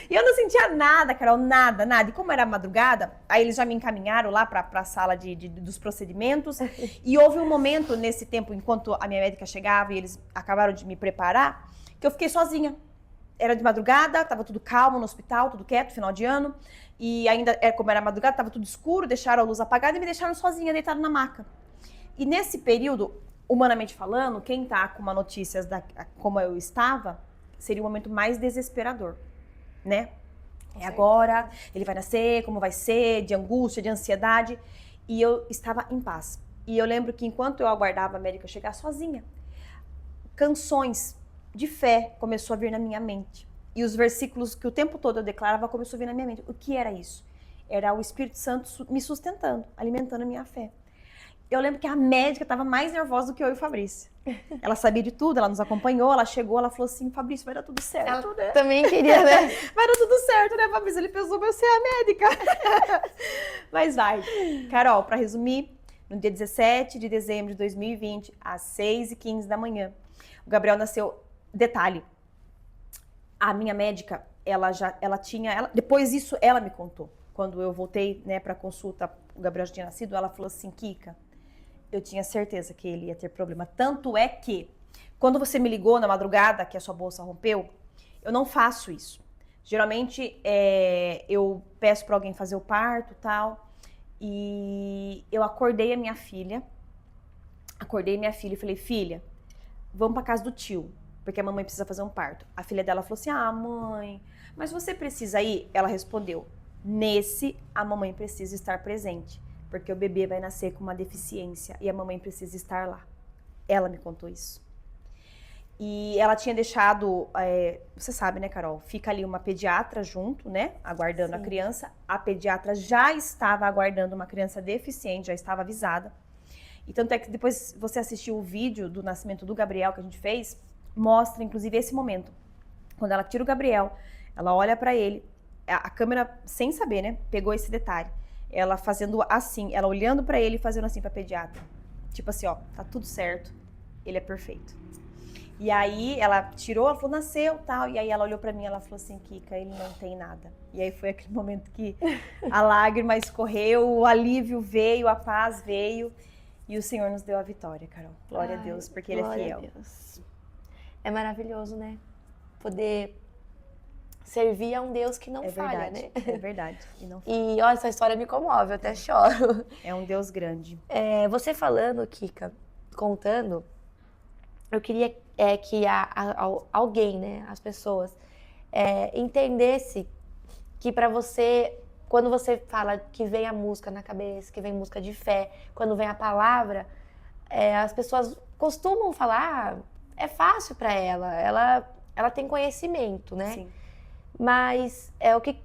E eu não sentia nada, Carol, nada. E como era madrugada, aí eles já me encaminharam lá pra sala dos procedimentos. E houve um momento nesse tempo, enquanto a minha médica chegava e eles acabaram de me preparar, que eu fiquei sozinha. Era de madrugada, tava tudo calmo no hospital, tudo quieto, final de ano. E ainda, como era madrugada, tava tudo escuro, deixaram a luz apagada e me deixaram sozinha, deitada na maca. E nesse período, humanamente falando, quem tá com uma notícia como eu estava, seria o momento mais desesperador, né? Agora, ele vai nascer, como vai ser, de angústia, de ansiedade. E eu estava em paz. E eu lembro que enquanto eu aguardava a médica chegar sozinha, canções de fé começou a vir na minha mente. E os versículos que o tempo todo eu declarava começou a vir na minha mente. O que era isso? Era o Espírito Santo me sustentando, alimentando a minha fé. Eu lembro que a médica estava mais nervosa do que eu e o Fabrício. Ela sabia de tudo, ela nos acompanhou, ela chegou, ela falou assim, Fabrício, vai dar tudo certo, né? Também queria, né? Vai dar tudo certo, né, Fabrício? Ele pensou, eu ser a médica. Mas vai. Carol, para resumir, no dia 17 de dezembro de 2020, às 6h15 da manhã, o Gabriel nasceu. Detalhe, a minha médica, depois disso, ela me contou. Quando eu voltei, né, para consulta, o Gabriel já tinha nascido, ela falou assim, Kika, eu tinha certeza que ele ia ter problema. Tanto é que, quando você me ligou na madrugada, que a sua bolsa rompeu, eu não faço isso. Geralmente, eu peço para alguém fazer o parto e tal, e eu acordei minha filha e falei, filha, vamos para casa do tio, porque a mamãe precisa fazer um parto. A filha dela falou assim, mãe, mas você precisa ir? Ela respondeu, a mamãe precisa estar presente, porque o bebê vai nascer com uma deficiência e a mamãe precisa estar lá. Ela me contou isso. E ela tinha deixado, você sabe, né, Carol? Fica ali uma pediatra junto, né, aguardando a criança. A pediatra já estava aguardando uma criança deficiente, já estava avisada. E tanto é que depois você assistiu o vídeo do nascimento do Gabriel que a gente fez, mostra, inclusive, esse momento. Quando ela tira o Gabriel, ela olha pra ele, a câmera, sem saber, né, pegou esse detalhe. Ela fazendo assim, ela olhando pra ele e fazendo assim pra pediatra. Tipo assim, ó, tá tudo certo, ele é perfeito. E aí ela tirou, ela falou, nasceu, tal. E aí ela olhou pra mim, ela falou assim, Kika, ele não tem nada. E aí foi aquele momento que a lágrima escorreu, o alívio veio, a paz veio. E o Senhor nos deu a vitória, Carol. Glória a Deus, porque Ele é fiel. A Deus. É maravilhoso, né? Poder servir a um Deus que não falha, verdade, né? É verdade, e não falha. E, ó, essa história me comove, eu até choro. É um Deus grande. Você falando, Kika, contando, eu queria que alguém, né, as pessoas, entendesse que pra você, quando você fala que vem a música na cabeça, que vem música de fé, quando vem a palavra, as pessoas costumam falar, é fácil pra ela tem conhecimento, né? Sim. Mas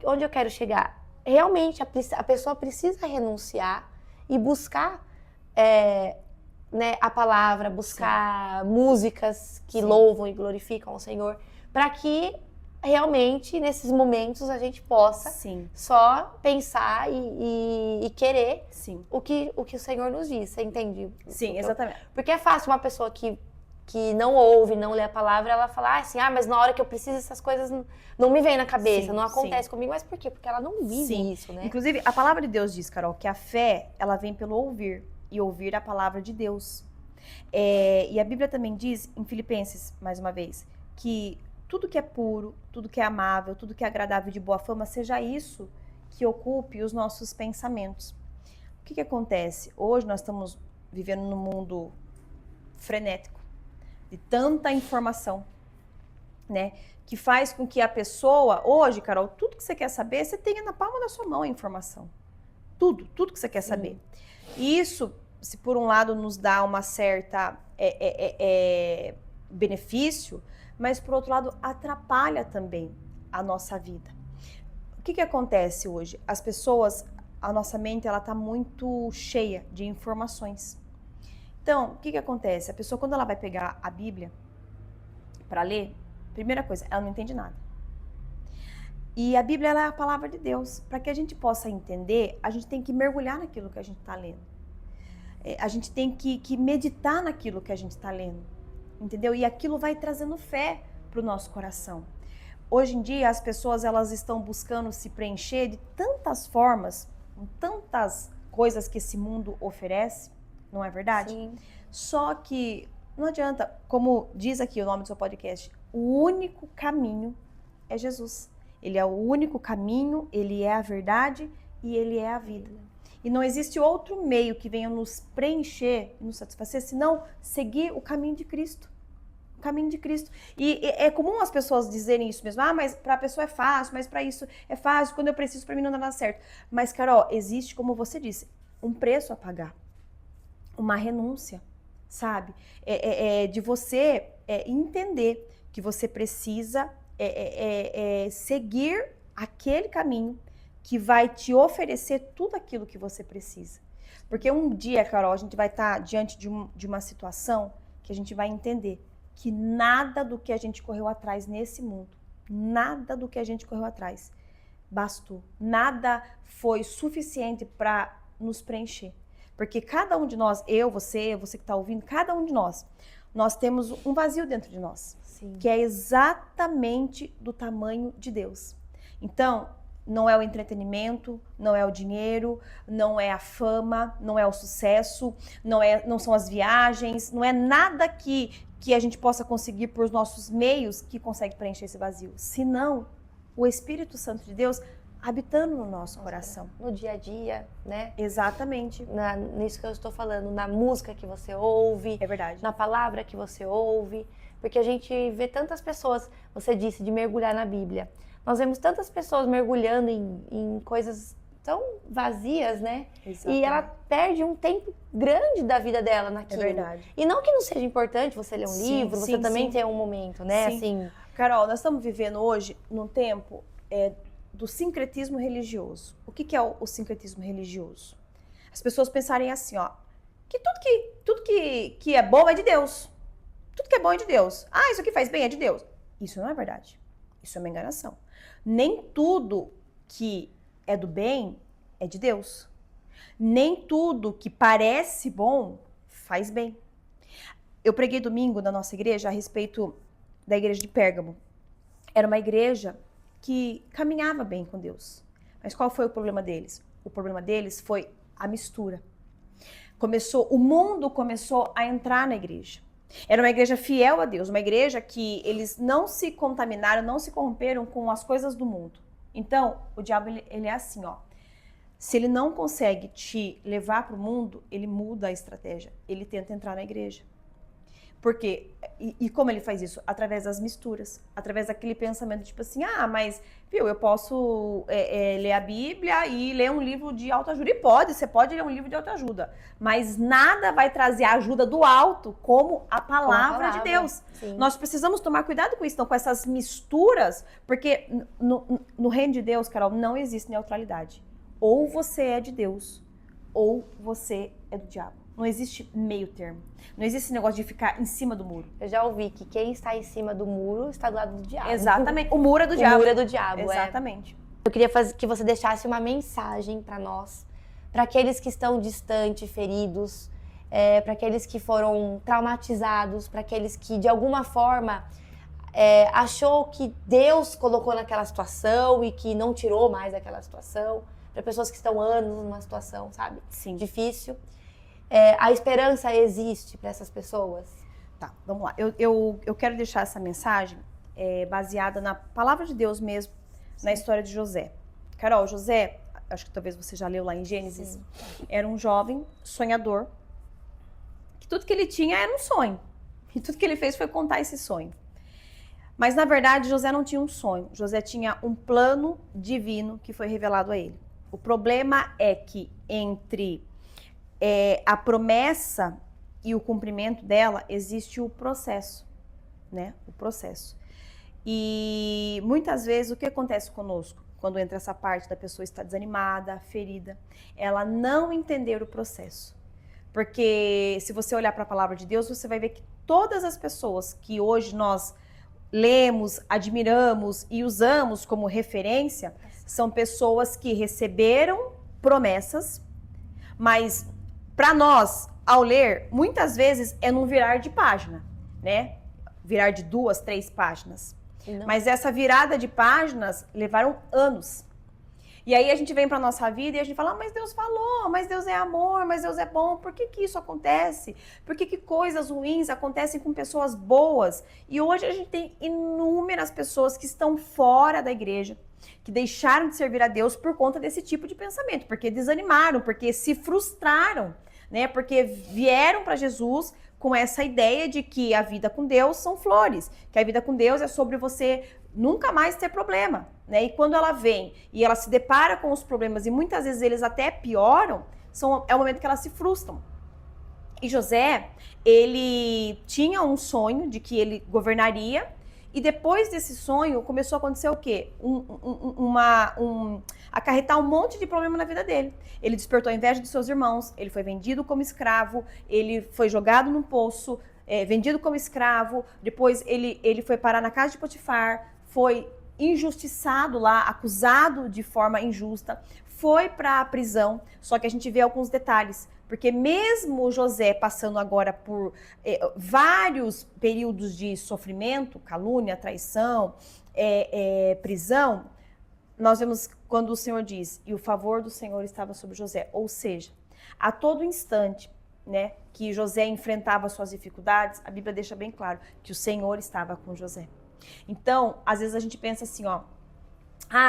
onde eu quero chegar? Realmente a pessoa precisa renunciar e buscar né, a palavra, buscar músicas que louvam e glorificam o Senhor, para que realmente nesses momentos a gente possa só pensar e querer o que o Senhor nos diz, você entende? Sim, exatamente. Porque é fácil uma pessoa que não ouve, não lê a palavra, ela fala assim, mas na hora que eu preciso essas coisas não me vem na cabeça, não acontece comigo. Mas por quê? Porque ela não vive isso, né? Inclusive, a palavra de Deus diz, Carol, que a fé, ela vem pelo ouvir, e ouvir a palavra de Deus. E a Bíblia também diz, em Filipenses, mais uma vez, que tudo que é puro, tudo que é amável, tudo que é agradável e de boa fama, seja isso que ocupe os nossos pensamentos. O que acontece? Hoje nós estamos vivendo num mundo frenético, de tanta informação, né? Que faz com que a pessoa, hoje, Carol, tudo que você quer saber, você tenha na palma da sua mão a informação. Tudo que você quer saber. E isso, se por um lado nos dá uma certa benefício, mas por outro lado atrapalha também a nossa vida. O que acontece hoje? As pessoas, a nossa mente, ela tá muito cheia de informações. Então, o que acontece? A pessoa, quando ela vai pegar a Bíblia para ler, primeira coisa, ela não entende nada. E a Bíblia, ela é a palavra de Deus. Para que a gente possa entender, a gente tem que mergulhar naquilo que a gente está lendo. A gente tem que meditar naquilo que a gente está lendo, entendeu? E aquilo vai trazendo fé para o nosso coração. Hoje em dia, as pessoas, elas estão buscando se preencher de tantas formas, com tantas coisas que esse mundo oferece, não é verdade? Sim. Só que não adianta, como diz aqui o nome do seu podcast, o único caminho é Jesus. Ele é o único caminho, ele é a verdade e ele é a vida. E não existe outro meio que venha nos preencher e nos satisfazer, senão seguir o caminho de Cristo. O caminho de Cristo. E é comum as pessoas dizerem isso mesmo. Mas para a pessoa é fácil, mas para isso é fácil, quando eu preciso, para mim não dá nada certo. Mas, Carol, existe, como você disse, um preço a pagar. uma renúncia, sabe? De você entender que você precisa seguir aquele caminho que vai te oferecer tudo aquilo que você precisa. Porque um dia, Carol, a gente vai estar diante de uma situação que a gente vai entender que nada do que a gente correu atrás nesse mundo, nada do que a gente correu atrás bastou. Nada foi suficiente para nos preencher. Porque cada um de nós, eu, você que está ouvindo, cada um de nós temos um vazio dentro de nós. Sim. Que é exatamente do tamanho de Deus. Então, não é o entretenimento, não é o dinheiro, não é a fama, não é o sucesso, não são as viagens, não é nada que a gente possa conseguir por nossos meios que consegue preencher esse vazio. Senão, o Espírito Santo de Deus habitando no nosso coração. No dia a dia, né? Exatamente. Nisso que eu estou falando, na música que você ouve. É verdade. Na palavra que você ouve. Porque a gente vê tantas pessoas, você disse, de mergulhar na Bíblia. Nós vemos tantas pessoas mergulhando em coisas tão vazias, né? Exatamente. E ela perde um tempo grande da vida dela naquilo. É verdade. E não que não seja importante você ler um livro, você também ter um momento, né? Sim. Assim... Carol, nós estamos vivendo hoje num tempo do sincretismo religioso. O que é o sincretismo religioso? As pessoas pensarem assim, ó, que tudo que é bom é de Deus. Tudo que é bom é de Deus. Ah, isso aqui faz bem é de Deus. Isso não é verdade. Isso é uma enganação. Nem tudo que é do bem é de Deus. Nem tudo que parece bom faz bem. Eu preguei domingo na nossa igreja a respeito da igreja de Pérgamo. Era uma igreja que caminhava bem com Deus. Mas qual foi o problema deles? O problema deles foi a mistura. O mundo começou a entrar na igreja. Era uma igreja fiel a Deus, uma igreja que eles não se contaminaram, não se corromperam com as coisas do mundo. Então, o diabo, ele é assim, ó. Se ele não consegue te levar para o mundo, ele muda a estratégia. Ele tenta entrar na igreja. Por quê? E como ele faz isso? Através das misturas. Através daquele pensamento tipo assim, mas, viu, eu posso ler a Bíblia e ler um livro de autoajuda. E você pode ler um livro de autoajuda. Mas nada vai trazer a ajuda do alto como a palavra de Deus. Sim. Nós precisamos tomar cuidado com isso, então, com essas misturas, porque no reino de Deus, Carol, não existe neutralidade. Ou você é de Deus, ou você é do diabo. Não existe meio termo. Não existe esse negócio de ficar em cima do muro. Eu já ouvi que quem está em cima do muro está do lado do diabo. Exatamente. O muro é do diabo. O muro é do diabo, exatamente. Eu queria que você deixasse uma mensagem para nós, para aqueles que estão distantes, feridos, para aqueles que foram traumatizados, para aqueles que, de alguma forma, achou que Deus colocou naquela situação e que não tirou mais daquela situação, para pessoas que estão anos numa situação, sabe? Sim. Difícil. A esperança existe para essas pessoas? Tá, vamos lá. Eu quero deixar essa mensagem baseada na palavra de Deus mesmo, sim, na história de José. Carol, José, acho que talvez você já leu lá em Gênesis, sim, era um jovem sonhador, que tudo que ele tinha era um sonho. E tudo que ele fez foi contar esse sonho. Mas, na verdade, José não tinha um sonho. José tinha um plano divino que foi revelado a ele. O problema é que entre a promessa e o cumprimento dela, existe o processo, né? O processo. E muitas vezes o que acontece conosco quando entra essa parte da pessoa estar desanimada, ferida, ela não entender o processo. Porque se você olhar para a palavra de Deus, você vai ver que todas as pessoas que hoje nós lemos, admiramos e usamos como referência, são pessoas que receberam promessas, mas para nós, ao ler, muitas vezes é num virar de página, né? Virar de 2, 3 páginas. Não. Mas essa virada de páginas levaram anos. E aí a gente vem para nossa vida e a gente fala, mas Deus falou, mas Deus é amor, mas Deus é bom. Por que isso acontece? Por que coisas ruins acontecem com pessoas boas? E hoje a gente tem inúmeras pessoas que estão fora da igreja, que deixaram de servir a Deus por conta desse tipo de pensamento, porque desanimaram, porque se frustraram, né? Porque vieram para Jesus com essa ideia de que a vida com Deus são flores, que a vida com Deus é sobre você nunca mais ter problema, né? E quando ela vem e ela se depara com os problemas, e muitas vezes eles até pioram, é o momento que elas se frustram. E José, ele tinha um sonho de que ele governaria, e depois desse sonho começou a acontecer o quê? Acarretar um monte de problema na vida dele. Ele despertou a inveja dos seus irmãos, ele foi vendido como escravo, ele foi jogado num poço, vendido como escravo, depois ele foi parar na casa de Potifar, foi injustiçado lá, acusado de forma injusta, foi para a prisão, só que a gente vê alguns detalhes, porque mesmo José passando agora por vários períodos de sofrimento, calúnia, traição, prisão, nós vemos quando o Senhor diz, e o favor do Senhor estava sobre José, ou seja, a todo instante, né, que José enfrentava suas dificuldades, a Bíblia deixa bem claro que o Senhor estava com José. Então, às vezes a gente pensa assim, ó,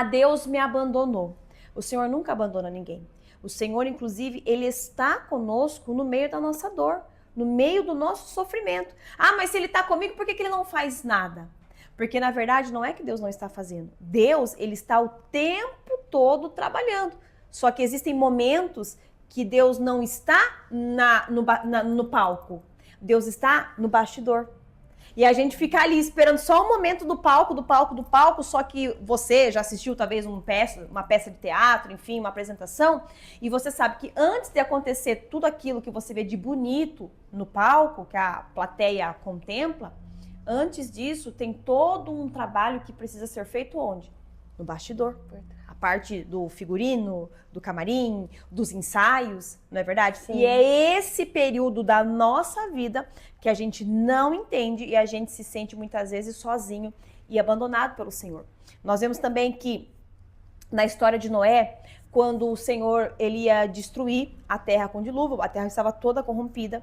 Deus me abandonou. O Senhor nunca abandona ninguém. O Senhor, inclusive, Ele está conosco no meio da nossa dor, no meio do nosso sofrimento. Mas se Ele está comigo, por que Ele não faz nada? Porque, na verdade, não é que Deus não está fazendo. Deus, Ele está o tempo todo trabalhando. Só que existem momentos que Deus não está no palco. Deus está no bastidor. E a gente fica ali esperando só o momento do palco, só que você já assistiu talvez uma peça de teatro, enfim, uma apresentação, e você sabe que antes de acontecer tudo aquilo que você vê de bonito no palco, que a plateia contempla, antes disso tem todo um trabalho que precisa ser feito onde? No bastidor. A parte do figurino, do camarim, dos ensaios, não é verdade? Sim. E é esse período da nossa vida que a gente não entende e a gente se sente muitas vezes sozinho e abandonado pelo Senhor. Nós vemos também que na história de Noé, quando o Senhor ele ia destruir a terra com dilúvio, a terra estava toda corrompida,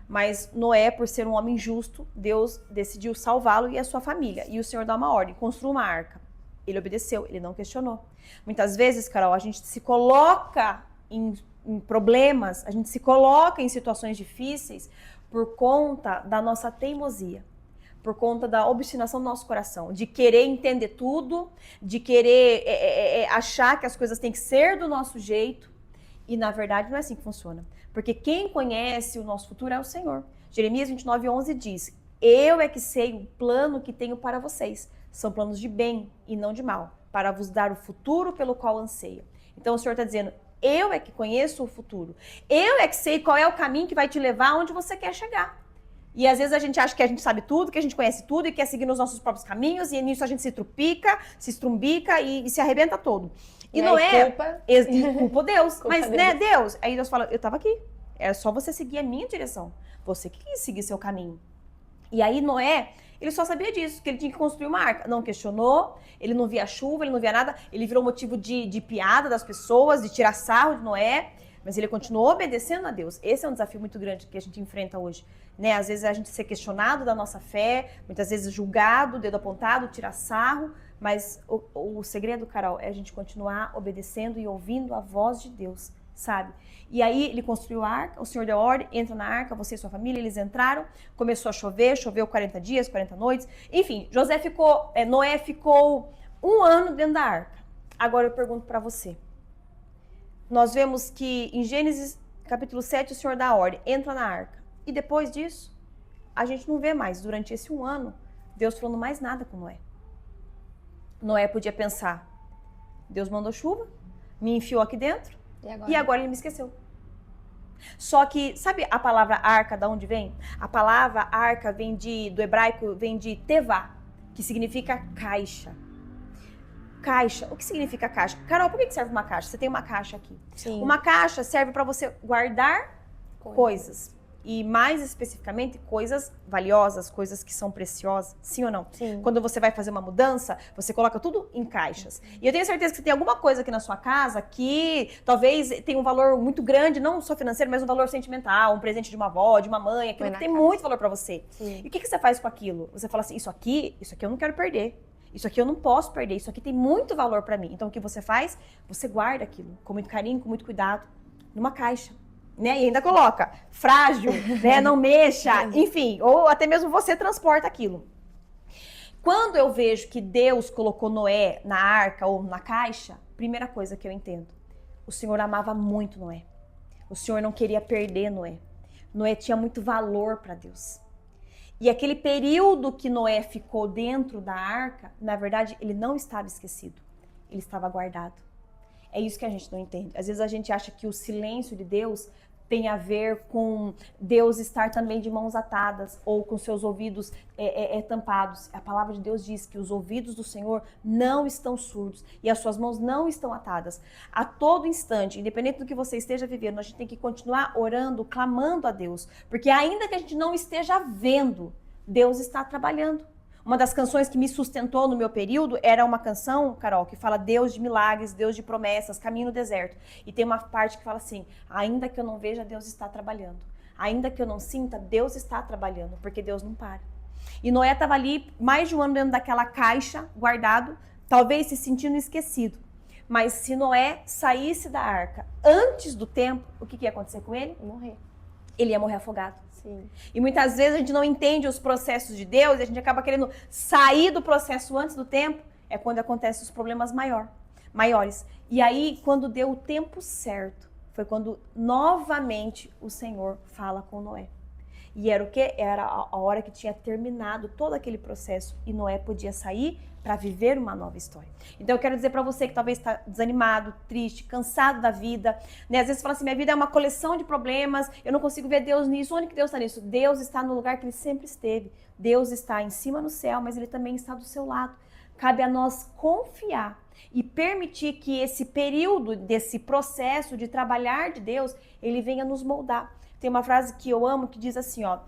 mas Noé, por ser um homem justo, Deus decidiu salvá-lo e a sua família. E o Senhor dá uma ordem, construa uma arca. Ele obedeceu, ele não questionou. Muitas vezes, Carol, a gente se coloca em problemas, a gente se coloca em situações difíceis por conta da nossa teimosia, por conta da obstinação do nosso coração, de querer entender tudo, de querer achar que as coisas têm que ser do nosso jeito. E, na verdade, não é assim que funciona. Porque quem conhece o nosso futuro é o Senhor. Jeremias 29:11 diz, eu é que sei o plano que tenho para vocês. São planos de bem e não de mal, para vos dar o futuro pelo qual anseia. Então o Senhor está dizendo, eu é que conheço o futuro. Eu é que sei qual é o caminho que vai te levar onde você quer chegar. E às vezes a gente acha que a gente sabe tudo, que a gente conhece tudo e quer seguir nos nossos próprios caminhos, e nisso a gente se trupica, se estrumbica e se arrebenta todo. E não é culpa Deus. Mas, né, Deus? Aí Deus fala, eu estava aqui. Era só você seguir a minha direção. Você que quis seguir seu caminho. E aí Noé, ele só sabia disso, que ele tinha que construir uma arca. Não questionou, ele não via chuva, ele não via nada. Ele virou motivo de piada das pessoas, de tirar sarro de Noé. Mas ele continuou obedecendo a Deus. Esse é um desafio muito grande que a gente enfrenta hoje. Né? Às vezes a gente ser questionado da nossa fé, muitas vezes julgado, dedo apontado, tirar sarro. Mas o segredo, Carol, é a gente continuar obedecendo e ouvindo a voz de Deus, sabe? E aí ele construiu a arca, o Senhor deu ordem, entra na arca, você e sua família, eles entraram, começou a chover, choveu 40 dias, 40 noites, enfim, Noé ficou 1 ano dentro da arca. Agora eu pergunto para você, nós vemos que em Gênesis capítulo 7 o Senhor dá a ordem, entra na arca, e depois disso, a gente não vê mais, durante esse 1 ano, Deus falando mais nada com Noé. Noé podia pensar, Deus mandou chuva, me enfiou aqui dentro, e agora ele me esqueceu. Só que, sabe a palavra arca, de onde vem? A palavra arca vem do hebraico, vem de tevá, que significa caixa. Caixa, o que significa caixa? Carol, por que serve uma caixa? Você tem uma caixa aqui. Sim. Uma caixa serve para você guardar coisas. E mais especificamente, coisas valiosas, coisas que são preciosas, sim ou não? Sim. Quando você vai fazer uma mudança, você coloca tudo em caixas. E eu tenho certeza que você tem alguma coisa aqui na sua casa que talvez tenha um valor muito grande, não só financeiro, mas um valor sentimental, um presente de uma avó, de uma mãe, aquilo que tem muito valor para você. Sim. E o que você faz com aquilo? Você fala assim, isso aqui eu não quero perder. Isso aqui eu não posso perder, isso aqui tem muito valor para mim. Então o que você faz? Você guarda aquilo com muito carinho, com muito cuidado, numa caixa. Né? E ainda coloca frágil, né? Não mexa, enfim, ou até mesmo você transporta aquilo. Quando eu vejo que Deus colocou Noé na arca ou na caixa, primeira coisa que eu entendo, o Senhor amava muito Noé. O Senhor não queria perder Noé. Noé tinha muito valor para Deus. E aquele período que Noé ficou dentro da arca, na verdade, ele não estava esquecido. Ele estava guardado. É isso que a gente não entende. Às vezes a gente acha que o silêncio de Deus tem a ver com Deus estar também de mãos atadas ou com seus ouvidos tampados. A palavra de Deus diz que os ouvidos do Senhor não estão surdos e as suas mãos não estão atadas. A todo instante, independente do que você esteja vivendo, a gente tem que continuar orando, clamando a Deus, porque ainda que a gente não esteja vendo, Deus está trabalhando. Uma das canções que me sustentou no meu período era uma canção, Carol, que fala Deus de milagres, Deus de promessas, caminho no deserto. E tem uma parte que fala assim, ainda que eu não veja, Deus está trabalhando. Ainda que eu não sinta, Deus está trabalhando, porque Deus não para. E Noé estava ali mais de um ano dentro daquela caixa, guardado, talvez se sentindo esquecido. Mas se Noé saísse da arca antes do tempo, o que ia acontecer com ele? Morrer. Ele ia morrer afogado. Sim. E muitas vezes a gente não entende os processos de Deus e a gente acaba querendo sair do processo antes do tempo. É quando acontecem os problemas maiores. E aí, quando deu o tempo certo, foi quando novamente o Senhor fala com Noé. E era o quê? Era a hora que tinha terminado todo aquele processo e Noé podia sair para viver uma nova história. Então eu quero dizer para você que talvez está desanimado, triste, cansado da vida, né? Às vezes fala assim, minha vida é uma coleção de problemas, eu não consigo ver Deus nisso. Onde que Deus está nisso? Deus está no lugar que Ele sempre esteve. Deus está em cima no céu, mas Ele também está do seu lado. Cabe a nós confiar e permitir que esse período, desse processo de trabalhar de Deus, Ele venha nos moldar. Tem uma frase que eu amo que diz assim, ó,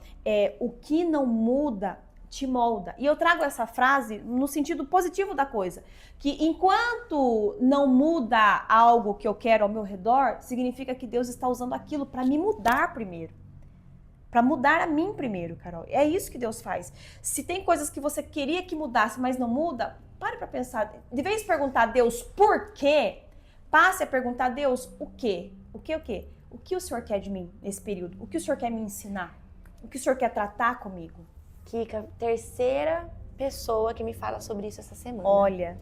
o que não muda te molda. E eu trago essa frase no sentido positivo da coisa, que enquanto não muda algo que eu quero ao meu redor, significa que Deus está usando aquilo para me mudar primeiro. Para mudar a mim primeiro, Carol. É isso que Deus faz. Se tem coisas que você queria que mudasse, mas não muda, pare para pensar. De vez em perguntar a Deus por quê, passe a perguntar a Deus o quê? O quê, o quê? O que o Senhor quer de mim nesse período? O que o Senhor quer me ensinar? O que o Senhor quer tratar comigo? Kika, terceira pessoa que me fala sobre isso essa semana. Olha.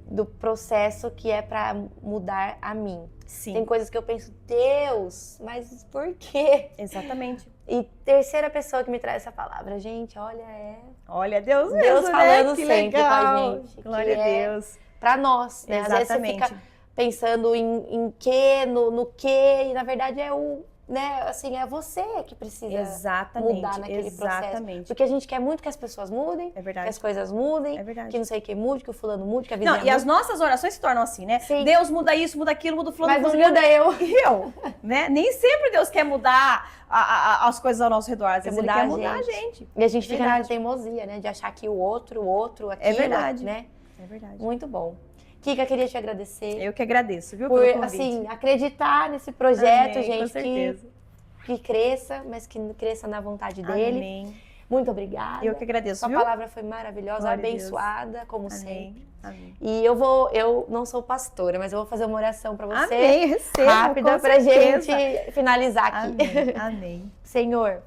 Do processo que é pra mudar a mim. Sim. Tem coisas que eu penso, Deus, mas por quê? Exatamente. E terceira pessoa que me traz essa palavra, gente, olha, Olha, Deus Deus mesmo, falando né? Que sempre legal. com a gente. Glória a Deus. Pra nós, né? Exatamente. Às vezes você fica pensando em quê, no quê, e na verdade é o... Né, assim, é você que precisa mudar naquele processo. Porque a gente quer muito que as pessoas mudem, é verdade, que as coisas mudem, é verdade, que não sei o que mude, que o fulano mude, que a vizinha mude. E as nossas orações se tornam assim, né? Sim. Deus muda isso, muda aquilo, muda o fulano. Mas não muda eu. E eu, né? Nem sempre Deus quer mudar as coisas ao nosso redor. Às vezes Ele quer mudar a gente. E a gente fica na teimosia, né? De achar que o outro, aquilo, é verdade, né? É verdade. Muito bom. Kika, queria te agradecer. Eu que agradeço, viu? Por, pelo convite. assim, acreditar nesse projeto, Amém, gente. Com certeza. Que cresça, mas que cresça na vontade dele. Amém. Muito obrigada. Eu que agradeço, Sua viu? palavra foi maravilhosa, Glória abençoada, como Amém. sempre. Amém. E eu não sou pastora, mas eu vou fazer uma oração para você. Amém, recebo, rápida, pra gente finalizar aqui. Amém. Amém. Senhor,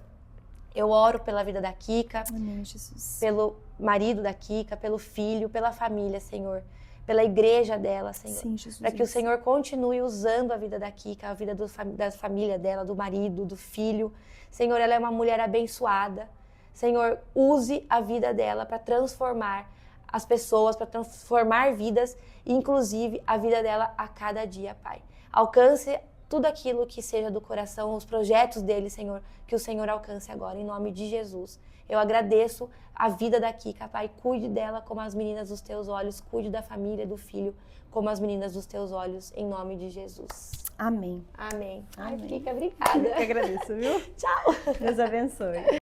eu oro pela vida da Kika, Amém, Jesus. Pelo marido da Kika, pelo filho, pela família, Senhor. Pela igreja dela, Senhor. Sim, Jesus. Para que o Senhor continue usando a vida da Kika, a vida da família dela, do marido, do filho. Senhor, ela é uma mulher abençoada. Senhor, use a vida dela para transformar as pessoas, para transformar vidas, inclusive a vida dela a cada dia, Pai. Alcance tudo aquilo que seja do coração, os projetos dele, Senhor, que o Senhor alcance agora, em nome de Jesus. Eu agradeço a vida da Kika, Pai. Cuide dela como as meninas dos teus olhos, cuide da família, do filho, como as meninas dos teus olhos, em nome de Jesus. Amém. Amém. Amém. Ai, Kika, obrigada. Eu que agradeço, viu? Tchau. Deus abençoe.